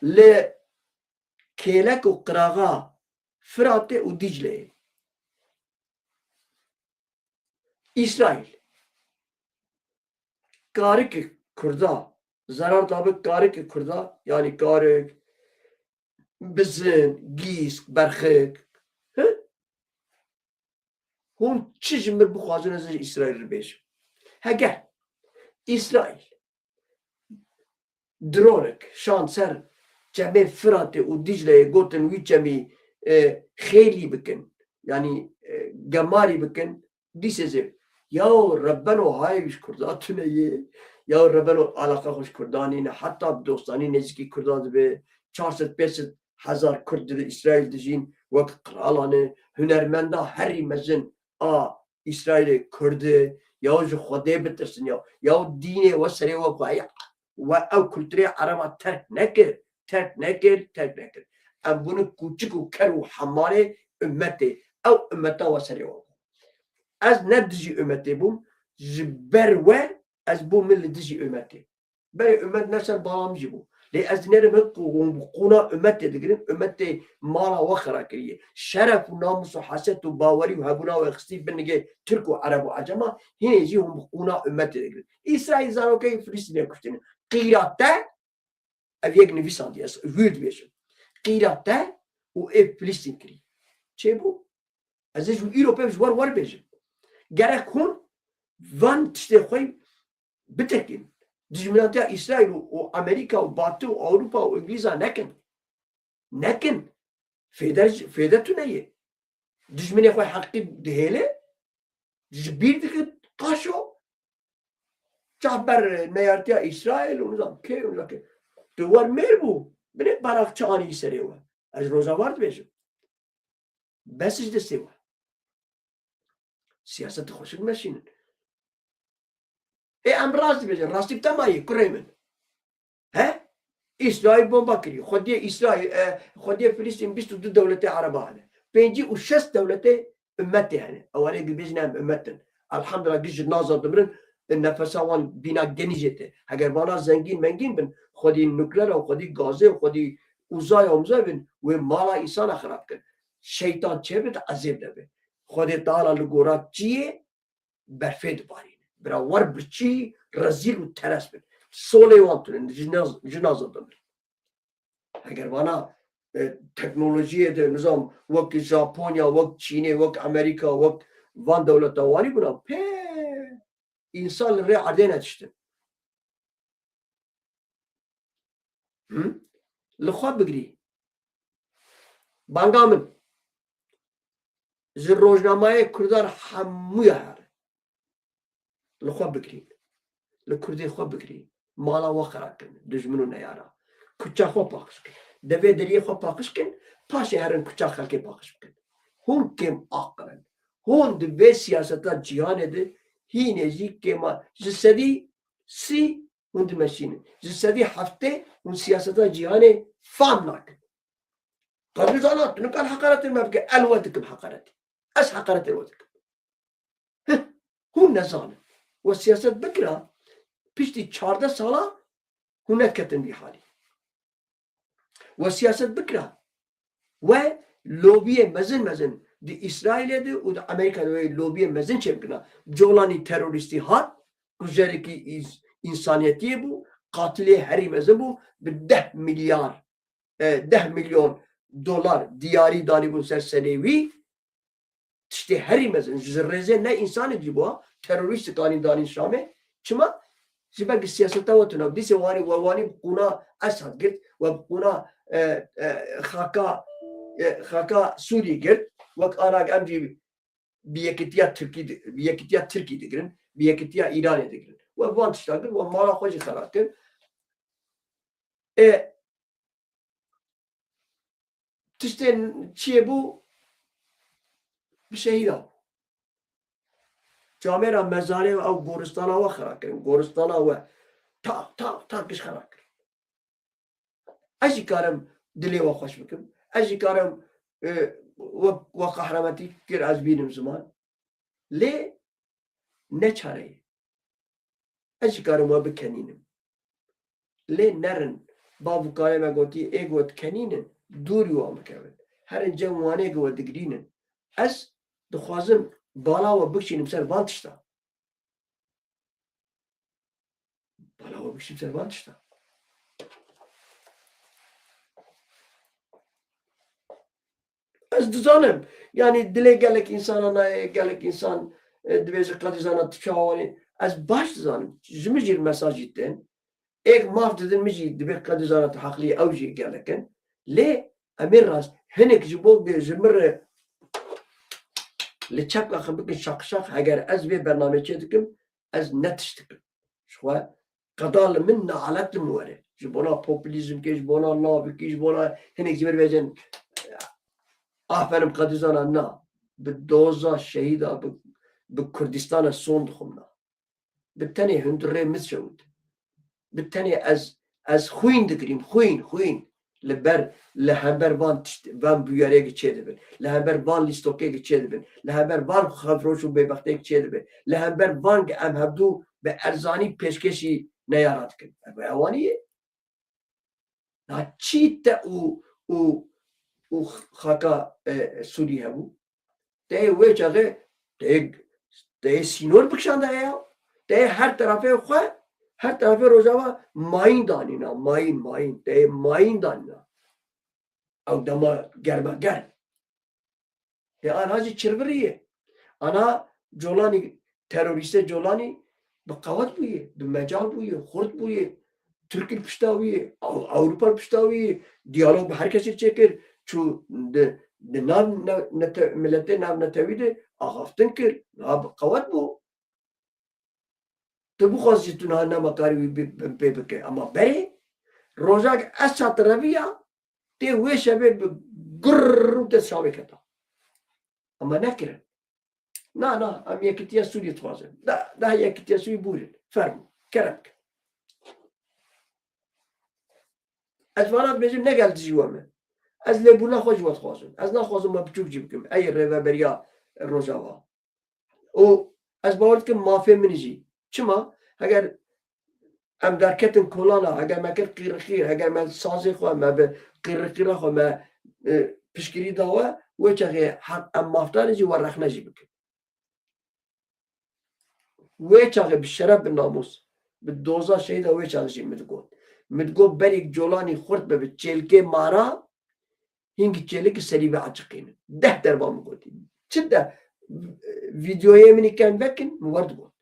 Le kelek u qırağa Fırat'e u Dicle'ye. İsrail. Karık Kurda. Zarar tabi karık Kurda. Yani karık, bizin, giysk, berxik. Hun çizimir bu xazine zir İsrail'i beş. Heger. İsrail. Dronek. Şanser. Cemi Fırat'e u Dicle'ye gotin vi cemi خیلی بکن یعنی گماری بکن دیسه یا ربنا هایش کرداتونه یا ربنا علاقه خوش کردانی نه حتی دوستانی نزدیکی کردان به 400-500 هزار کرد اسرائیل دجین وقت قرالانه هنرمندا هری مزن اسرائیل کرده یا جو خدا بترسن یا دینه و سری و قایا و او کلتوری عربا ترک نکر ام bunu küçük u ker u hamale ümmeti ev ümmete ve seri oldu. Az ne dizi ümmeti bum ziber ve az bu milli dizi ümmeti. Ben ümmet nasıl bağlamcı bu. Le az nerim kuna ümmeti dikirim ümmeti mala ve kharakiriye. Şeref u namus u haset u bavari u habuna ve xtib benige Türk u Arab u Acama yine jihum kuna ümmeti dikirim. İsrail zarokay Filistin'e kuştini. Qiratta ev yek nevisan diye hüd beşim. قیراته و اف فلسطین کری چه بو؟ ازش و ایروپیش ور بیشم گره کن وان تشته خوی بترکیم دجمناتی اسرائیل و امریکا و باتو و اروپا و انگلیزا نکن فیده تو نیه دجمنی خوی حقی دهیله جبیر دیگه قاشو چهبر نیارتی اسرائیل و نظام که دوار میر بو بنه barakçı ani seri var. Az roza vardı beşim. Besizde sev var. Siyaseti hoşun meşinin. Em rastı beşim. Rastı bitamayı kuremin. He? İsrail bomba kiriyor. Khodiye İsrail, Khodiye Filistin 22 devleti Araba hane. 5 و 6 devleti ümmeti yani. Avale gibiznem ümmetin. Elhamdülillah gücü nazar dımırın. Nefesavan bina genişeti. Eğer bana zengin mengin bin خودی نوکلر و خودی گازه و خودی اوزای آموزه بین و مالا انسان خراب کن شیطان چه بده عذاب دبه خود تعالی لگورا چیه برفید بارین برا ور برچی رزیل و ترس بید سوله وانتون جنازه دمر اگر وانا تکنولوژی ده نظام وقت ژاپنیا وقت چینه وقت امریکا وقت وان دولت وانی بنا په انسان ری عدین اتشتن لخواب بگری بانگامن زر روزنامه کردار هموی هر لخواب بگری لکردی خواب بگری مالا و خراب کن دجمنو نیارا کچا خواب پاکش کن دوی دری خواب پاکش کن پاشه هرن کچا خلقی پاکش کن هون کم آقلن هون دوی سیاستا جیانه ده هینه جی کما جسدی سی هون دو مشینه جسدی هفته هون سیاستا جیانه فهم ناکن قبل زانات نقال حقارت المبقى الودكم حقارتي اش حقارت الودكم هون نزانه والسياسة بكرة بيشتي 14 سالة هناك كتن بحالي والسياسة بكرة ولوبية مزن دي إسرائيل دي ودي أمريكا دي لوبية مزن شبكنا جولاني تيروريستي هات كجاري كي إنسانيتي بو قاتلي هري مزن بو ب10 مليار 10 مليون دولار دياري داني بو سر سنوي تشتي هري مزن جزرزي نا إنساني جيبوها تروریست کانی دانی شامه چما زبر سیاست و تناب دیس وانی بقونا اسد گرد و بقونا خاکا سوری گرد وقت آنها امجی بیکتیا ترکی دگرن بیکتیا ایرانی دگرن و وان تشتاقر و مالا خوشی خراب کرد تشتي چیه بو بشهیدا جامعه مزاره او گورستان ها خراب کردن گورستان ها و تاکش خراب کردن اجی کارم دلی و خوش بکم اجی کارم و قهرمتی کر از بینم زمان لی نچاره اجی کارم و بکنینم لی نرن بابو کارم اگوتی ایگوت کنینن دوری و آمکرد هر اینجا موانه گوت دگرینن از دخوازم بالا و بکشینم سر وانتشتا بالا و بکشینم سر وانتشتا از دزانم yani dile gelek insana gelek insan dibeze kadizana tçavani az baş zanım jimijir mesaj itten ek maf dedin miji dibe kadizana hakli avji geleken le amiras henek jibol bir jimir le çapla xabik şakşak eğer az bir bernameci dikim az netiştikim şu kadal min alat muare jibona popülizm ke jibona nabi ke jibona henek jimir vejen aferin kadizana na بالدوزة شهيدة بكردستان الصون دخلنا بالتاني هندري متشود بالتاني از خوين دقريم خوين لبر لهبر بان بياريك تشيدبن لهبر بان ليستوكيك تشيدبن لهبر بان خفروشو ببختيك تشيدبن لهبر بان ام هبدو بأرزاني پیشکشی نیارات کن اوانیه نا چیت او خاکا سوری هبو ده وی چاقه ده سینور بکشانده یا ده هر طرفه خواه هر طرفه روزاوا ماین دانینا ماین ده ماین دانینا او دما گرمه گرم ده آنها جی چربریه آنها جولانی تروریست جولانی بقوت بویه بمجال بویه خورد بویه ترکی پشتاویه اوروپا پشتاویه دیالوگ به هر کسی چکر چو de nav millete nav netevide ahaftin kir nav qavat bu tu bu xwaz jî tu niha makari wî pê bike ama berê rojak ez çatereviya tê wê şevê bi gurr û dest şavê keta ama nekirin na em yekîtiya Sûriyê dixwazin da yekîtiya Sûriyê bûrin ferm kerem bikin ez vana dibêjim negel dijî we min از لبونا خوش وقت خوازم از نخوازم ما بچوک جیب کم ای ریوبریا روزاوا او از باورد که مافی منیجی چما اگر ام درکتن کولانا اگر ما کرد قیرقیر اگر ما سازی خواه ما به قیرقیر خواه ما pişkiri dava ve çağı hak emmaftarıcı ve rahnacı bükün. Ve çağı bir şeref bir namus. Bir doza şeyde ve çağı şey midgo. Midgo berik colani xurt be bir çelke mara hingi çelik seribe açıkını. Deh derbamı goti. Çidde videoya miniken bekin muvardı bu.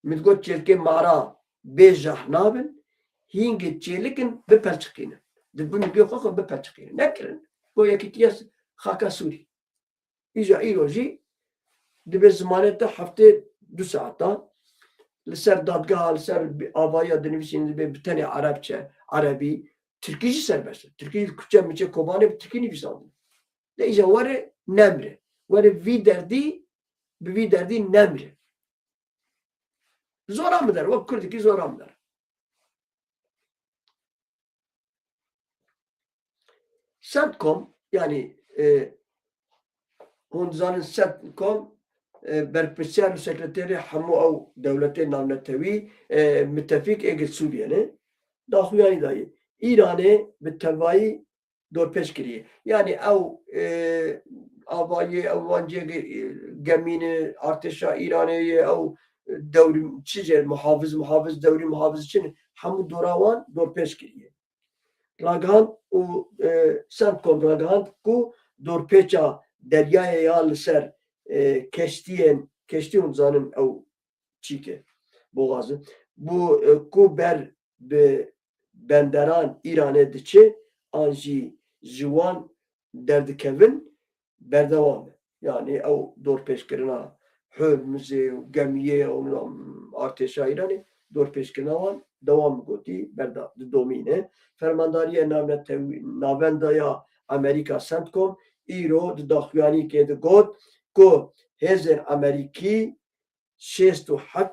Midgo çelke mara bejah nabin hingi çelikin bepelçikini. Dibun bir kokun bepelçikini. Ne kirin? Bu yakitiyas haka suri. İja iroji dibe zamanette hafta 2 saatta لسر دادگاه لسر آوایی دنویسین به تنه عربچه عربی ترکیجی serbest. Türkiye Kürtçe miçe kobane bir Türkiye nefisandın. De iyice vare nemre. Vare vi derdi bir derdi nemre. Zora mı der? O Kürt'teki zora mı der? Centcom yani Hunzanın Centcom berpiçer sekreteri hamu ev devlete navnetevi müttefik egil Suriye'ne daxuyani dayı. İran'ı bir telvayı dorpeş kiriye. Yani ev avayı evancı gemini arteşa İran'ı ev devrim çizer muhafız devrim muhafız için hamu doravan dorpeş kiriye. Ragan o Centcom ragan ku dorpeça deryaya ya ser keştiyen zanım ev çike boğazı. Bu ku ber be benderan İran'e diçi anji jiwan derdikevin berdevam. Yani o dorpeşkirina hürmüze gemiye arteşa İran'ı dorpeşkirina van devam goti berda domine. Fermandariye navendaya Amerika Centcom İro daxuyani kedi got ku hezer Ameriki 67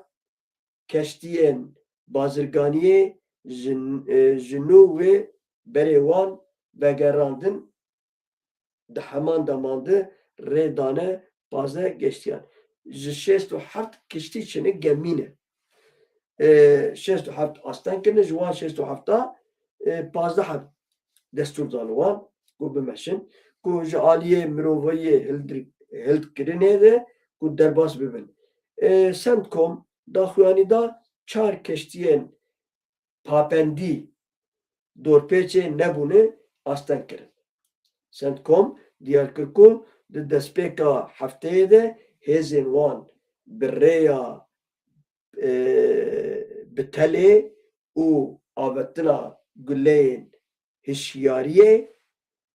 keştiyen bazırganiye jinu ve berevan vegerandın de heman damandı redane bazı geçtiyen. 67 keşti içine gemine. 67 aslan kene juan 67 bazı hab destur danuvan ku bimeşin ku aliye mirovaye hild kirine de ku derbas bibin. Centcom daxuyani da çar keştiyen papendi dorpeçe nebune aslan kirin. Centcom diyar ku de despeka hafteye de hezin wan birreya bitele u avetina güleyin hişyariye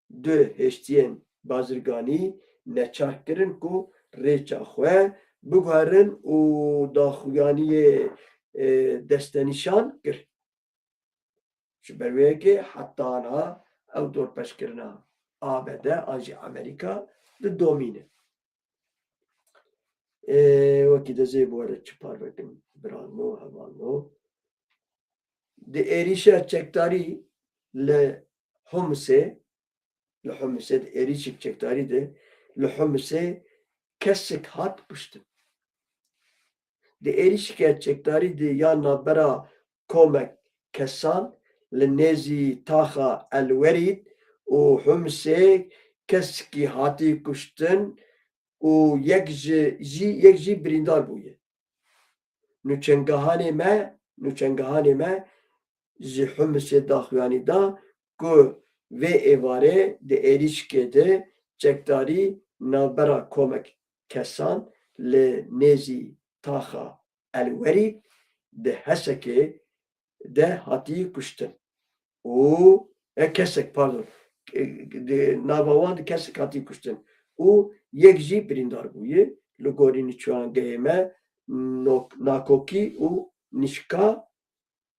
de heştiyen bazırgani neçar kirin ku reça xwe biguharin û daxuyaniye destenîşan kir. Ji ber wê yekê hetana ew dorpêşkirina ABD an jî Amerîka di domîne. Wekî dezê bu were çi parvekin birano hevano. Di êrişa çekdarî li Homsê di êrişik çekdarî de li Homsê kesik hat kuştin. Di êrişike çekdarî de ya navbera komek kesan li nêzî taxa Elwerîd û Homsê kesikî hatî kuştin û yek jî birîndar bûye. Nûçengehanê me ji Homsê daxuyanî da ku vê êvarê di êrişikê de çekdarî navbera komek kesan li nêzî taxa Elwerîd di Hesekê de hatî kuştin. û kesek pardon nava wan di kesek hatî kuştin û yek jî birîndar bûye li gorî nîçargehê me nakokî û nîşka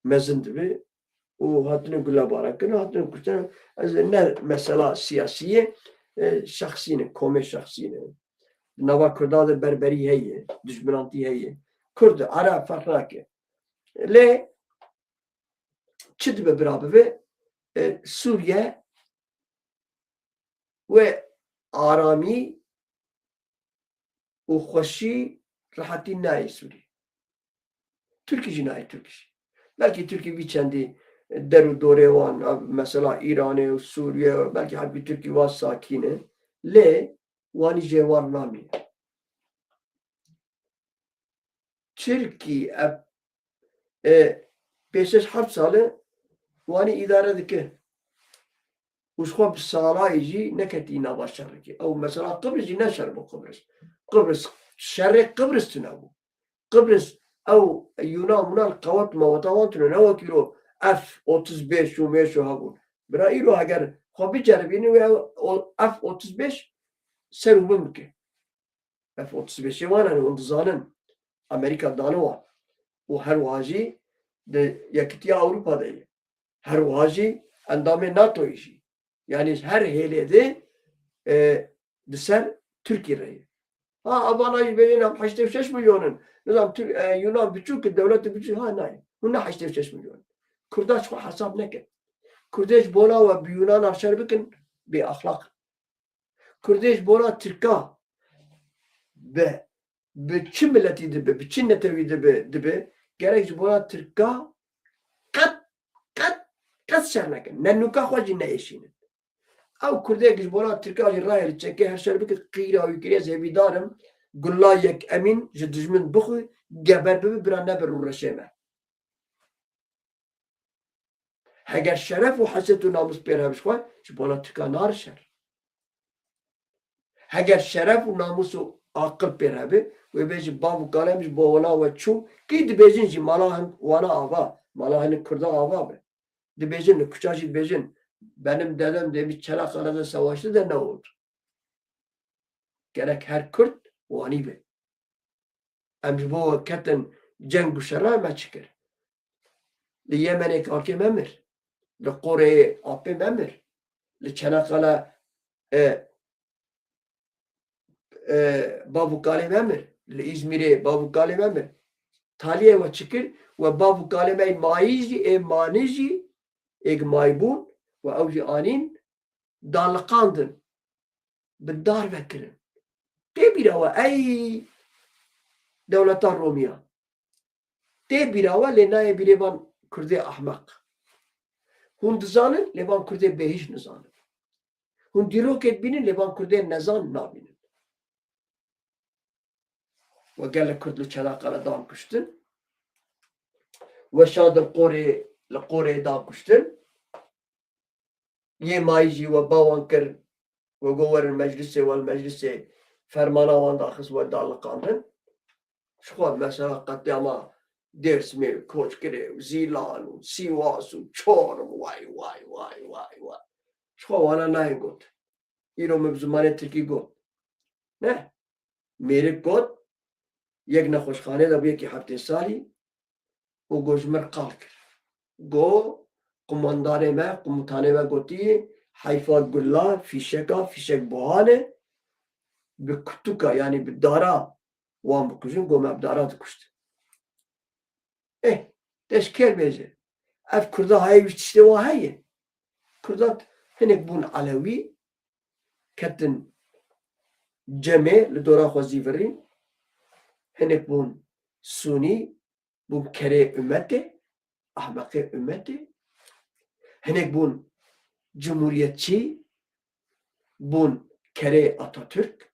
mezin dibe û hatine gulabaran kirin hatine kuştin. Ez ne mesela siyasî şexsî ne komê şexsî ne nava Kurda de berberî heye dijminantî heye Kurd Arab fark nake lê çi dibe birabive Suriye ve aramî û xweşî rahatî nayê Sûriye. Tirkî jî nayê Tirkî. Belkî Tirkî vî çendî در و دوره وان مثلا ایران و سوریه و بلکه حبی ترکی وان ساکینه لی وانی جوار نامی ترکی پیشش 7 ساله وانی اداره دکه وش خواب سالای جی نکتی نوا شرکی او مثلا قبرس جی نشر بو قبرس شرق قبرس تنابو قبرس او يونان منال قوات موطوان تنو كيلو اف 35 و ميشو هبون برا ايرو اگر خوبي جربيني و اف 35 سر بمكه اف 35 وانا وندزانن امريكا دانوا و هر واجي de yakitiya Avrupa değil. Her vaji endamı NATO işi. Yani her helede deser Türkiye'yi. Ha abana benim 86 milyonun. Nizam Yunan buçuk devleti buçuk ha ne? Bunlar 86 milyon. Kurdaş ko hesap ne ki? Kurdaş bola ve Yunan aşağı bakın bir ahlak. Kurdaş bola Türka ve bütün milleti de bütün netevi de gerek bola Türka kat şernekin. Ne nuka hoci ne eşinin. Av Kurdaş bola Türka jirayı çeke her şey bakın kıyra ve kıyra zevidarım. Gulla yek emin ji dijmin bixwe geber bibe bira neber û reşê me. Heger şeref û heset û namus pêr hebî xwe ji bola tika narişer. Heger şeref û namus û aqil pêr hebe wê bê ji bav û kalem ji bo wana we çû kî dibêjin jî mala hin wana ava mala hin Kurda ava be. Dibêjin li kuça jî dibêjin benim dedem de bir Çanakkale'de savaştı da ne oldu? Gerek her Kürt wani be. Em ji bo ketin ceng û şera me çikir. Li Yemenê kakê me mir. Li Qoreyê apê me mir. Li Çanakkale Babûkalê me mir. Li İzmirê Babûkalê me mir. Taliyê we çikir we Babûkalê me mayî jî ê manî jî êk maybûn ve ew jî anîn daliqandin. Bi dar vekirin. Tê bîra we ey dewleta Romiya. Tê bîra we lê nayê bîrê van Kurdê ahmaq. Hûn dizanin lê van Kurdê bêhîş nizanin. Hûn dîrokê bînin lê van Kurdê nezan nabînin. We gelek Kurd li Çanakkale dan kuştin. We şadin Qorê li Qoreyê dan kuştin. Yê mayî jî we bawan kir we got werin meclisê we meclisê fermana wan daxist we daliqandin. Ji xwe mesela qetyama Dêrsimê, Koçgirê, Zîlan û Sîwas û Çorum vay. Ji xwe wana nayên got. Îro min bi zimanê Tirkî got. Ne? Mêrik got yek nexweşxanê de bû yekî heftê salî û got ji min qal kir. Got kumandanê me, komutanê me gotiye heyfa gulla fîşek buhanê bi kutuka yani bi dara wan bikujin got me bi dara dikuştin. Teşker bêje. Ev Kurda hayê wî tiştê wan heye. Kurda hinek bûn Alewî ketin cemê li dora xwe zîvirîn. Hinek bûn Sunî bûn kerê ümmetê, ahmeqê ümmetê. Hinek bûn Cumhuriyetçî bûn kerê Atatürk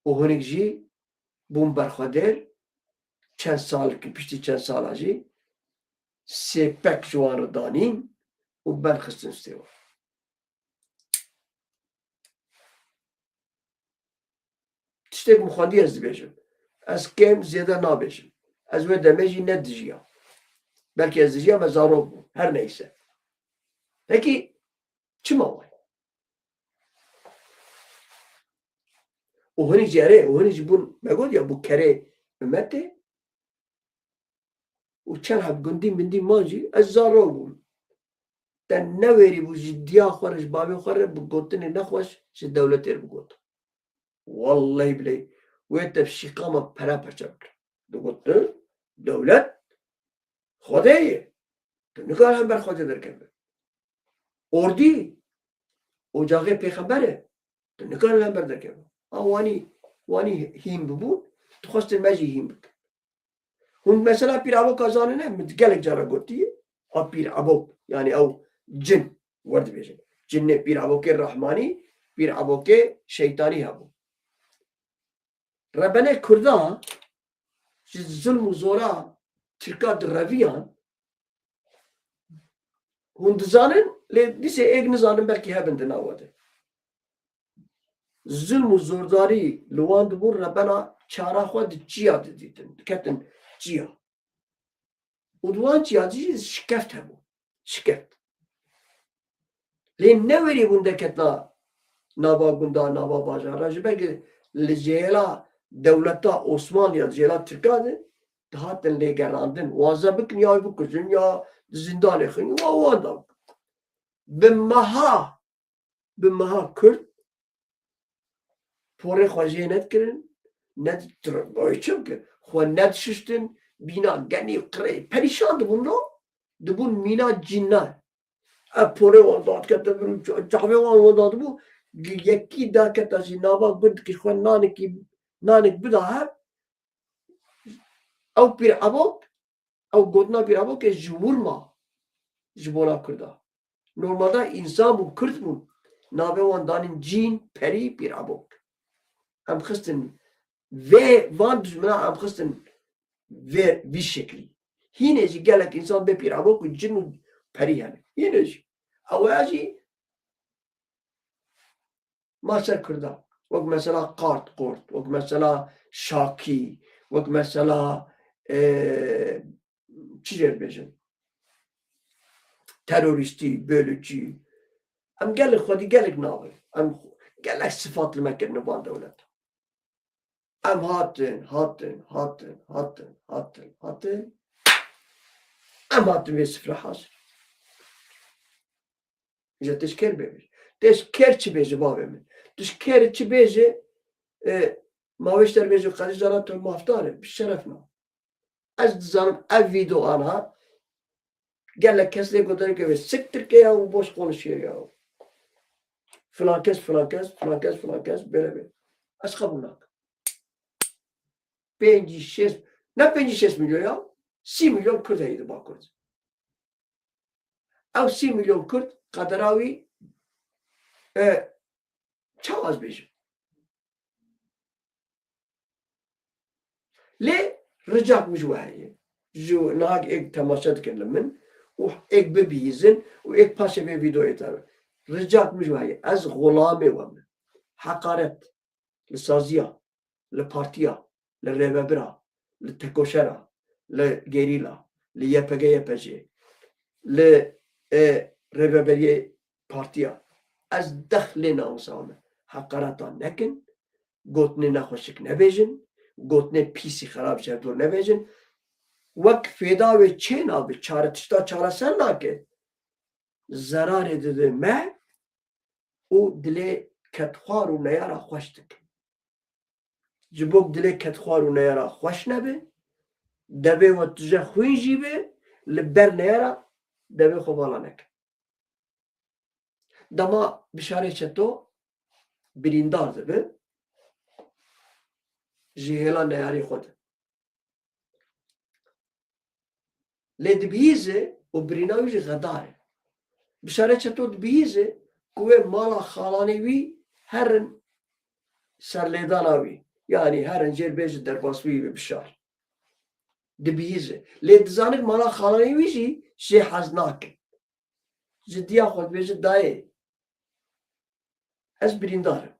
û hinek jî bûn berxwedêr çend salekî piştî çend sala jî sêpek ji wan re danîn û berxistin stê wan. Tiştek min xwedî ez dibêjim. Ez kêm zêde nabêjim. Ez wê demê jî nedijiya. Belkî ez dijiya me zarok bûm. Her neyse. Peki çima way? û hinek jî erê û hinek jî bûn me got ya bû kerê ümmetê û çend heb gundî mindî man jî ez zarok bûm. Te newerî bû ji diya xwe re ji bavê xwe re bi gotinê nexweş ji dewletê re bigot. Vallahi bileyh wê tevşîqa me perepeçe bikir. Digot tu dewlet Xwedê ye. Tu nikare hember Xwedê derkeve. Ordî ocağê pêxember e. Tu nikare hember derkeve. Ha wanî hîn bibûn dixwestin me jî hîn bikin. Hûn mesela pîrava kazanine min gelek cara gotiye بير عبوك يعني أو جن ورد بيجن جن بير عبوك الرحماني بير عبوك شيطاني هبو ربنا كردان ظلم وزورا تركا درويان هون دزانن لديسه ايق نزانن بلكي هبن دناوده ظلم وزورداري لوان دبور ربنا چارا خود جيا ديتن كتن جيا ودوان جيا دي شكفت هبو شكفت لين نوري بونده كتنا نابا بوندا نابا باجارا جبك لجيلا دولتا عثمانيا جيلا تركا هاتن لگراندن وازا بکن یا بکشن یا زندان خین و وادم به مها کرد پوره خوازی ند کرن ند بایچم که خو ند ششتن بینا گنی قره پریشان دبون مینا جنان پوره واداد که تبرو جعبه واداد بو یکی دا که تازی نابا بود که خو نانک بدا هر او بير عبوك او قدنا بير عبوك جبور ما جبونا كردا نورمال دا انسان بو كرد بو نابه وان دانين جين پري بير عبوك ام خستن وان دجمنا ام خستن في شكلي هنا جي قالك انسان بير عبوك جن پري يعني هنا جي او اجي ما سر كردا وقت مثلا قورت وقت مثلا شاكي وقت مثلا چی جر بجن تروریستی بölücü ام gelek خودی gelek ناوی ام gelek sıfatlı mekken نبان دولت ام هاتن ام هاتن ve sıfır hazır İşte teşker bebeği teşker çi bezi bavemin teşker çi bezi maveşler bezi kadizanat muhtarı bir şerefna از دزانم اف ویدیو آنها گله کسی گفتن که سکتر که یا و باش konuşuyor ya falan kes böyle az kabulak 5-6 ne 5-6 milyon ya 6 milyon Kürt'eydi bakırdı ev 6 milyon Kürt kadaravi çok az bir le رجعت مجوعية جو ناق إيك تماشا تكلم من وإيك ببيزن وإيك باشا في فيديو يتابع رجعت مجوعية أز غلامي ومن حقارت للسازية للبارتيا للريبابرا للتكوشرا للجيريلا ليبجي للريبابرية بارتيا أز دخلنا وصامة حقارتان نكن قوتني نخوشك نبيجن گوتنه پیسی خراب شد و نویجن وقت فیدا و چین آبی چارتشتا چارا سر ناکه zarar edildi me o dile ketxwar û neyara xweş dikin. Ji bo dilê ketxwar û neyara xweş nebe, devê we tije xwîn jî be li ber neyara devê xwe vala neke. Dema bişarê çeto birîndar dibe ji hêla neyarî xwe de. Lê dibihîze û birîna wî jî xedar e. Bişare çeto dibihîze ku wê mala xalanê wî herin serlêdana wî. Yani herin jêrbêjî derbas wî ve bişar. Dibihîze. Lê dizanin mala xalanê wî jî jê hez nakin. Ji diya xwe dibêje dayê ez birîndar im.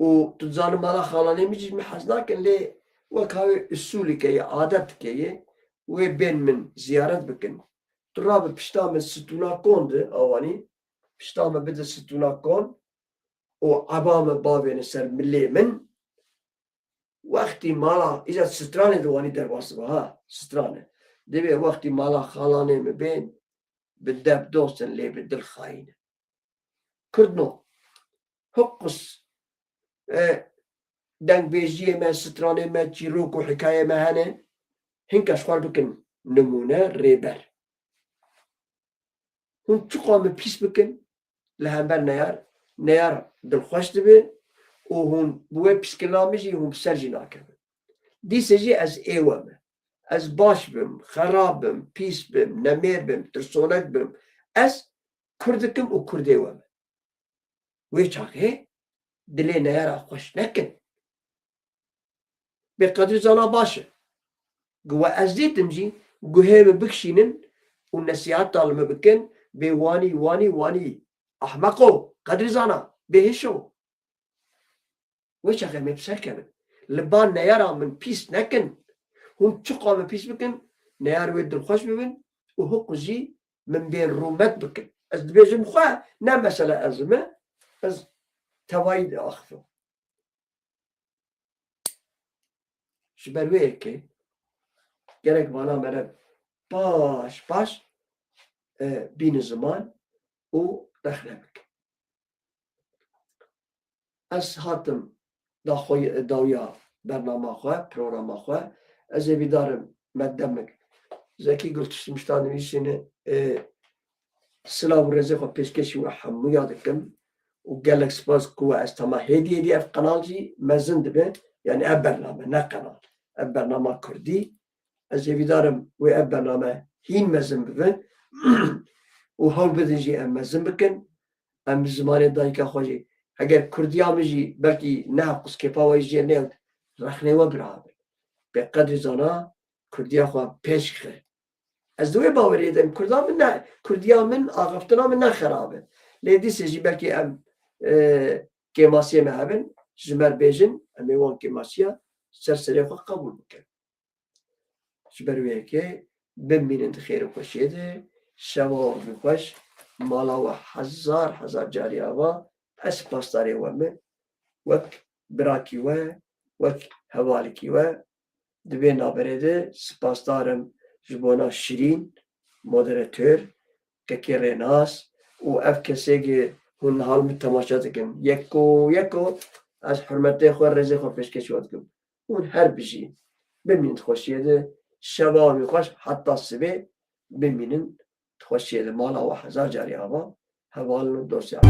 û tu dizanin mala xalanê min jî min hez nakin lê wek havê usuleke ye adeteke ye wê bên min ziyaret bikin. Tu rabe pişta min stûna kon de awanî pişta me bide stûna kon û eba me bavêne ser milê min wextî mala îja stranê diwanî derbas dibe ha stranê divê wextî mala xalanê me bên bi deb dostin lê bi dil xayîne. Kurdno hiqus dengbêjiyê me stranê me çîrok û hikayê me hene hinka ji xwe bikin nimûne rêber. Hûn çiqa me pîs bikin li hember neyar dilxweş dibe û hûn bi wê pîskirina min jî hûn bi ser jî nakevin. Dîsê jî ez êwe me. از باش بم خراب بم پیس بم نمیر بم ترسونک بم از کردکم و کرده وم وی چاکه دلی نیارا خوش نکن به قدر زانا باشه گوه از دیتم جی گوه بکشینن و نصیحت طالمه بکن به وانی احمقو قدر زانا بهشو وی چاکه مبسر کنن لبان نیارا من پیس نکن هم چقا من پیس بکن نیار وی دلخوش ببین و حق جی من بین رومت بکن از دبیجم خواه نه مثلا ازمه از تواید آخفو شبروه که gerek bana mere baş bin zaman o rehlemek. Ez hatim dawya bernama xwe, programa xwe, ez ê vîdarim me demek. Zekî Gultiştmiştan nivîsîne silav û rêzê xwe pêşkêşî we hemûya dikim û gelek spas ku we ez tema hêdiyê ev qenal jî mezin dibe, yani ev bername ne qenal, ev bernama Kurdî ez ê vîdarim wê ev bername hîn mezin bibin û hewl bidin jî em mezin bikin em bi zimanê dayîka xwe jî heger Kurdiya min jî belkî neha qûskêpa we jî newt rexnê we birabin bê qedrî zana Kurdiya xwe pêş xir ez di wê baweriyê de Kurdiya min axiftina min nexerabe lê dîsê jî belkî em kêmasiyê me hebin ji me bêjin em ê wan kêmasiya ser serê xwe qebûl bikin ji ber wê yekê bimînin di xêr û xweşiyê de şewa wî xweş mala we hezar carî ava ez spasdarê we me wek birakî we wek hevalîkî we di vê naberê de spasdarim ji bona Şîrîn moderatör kekê rênas û ev kesekê hûn nihal min temaşa dikin yeko ez hurmetê xwe rêzê xwe pêşkêşî we dikim hûn her bijî bimînin di xweşiyê de şeva wî xweş heta sibê bimînin di xweşiyê de mala we hezar carî ava hevalin û dosya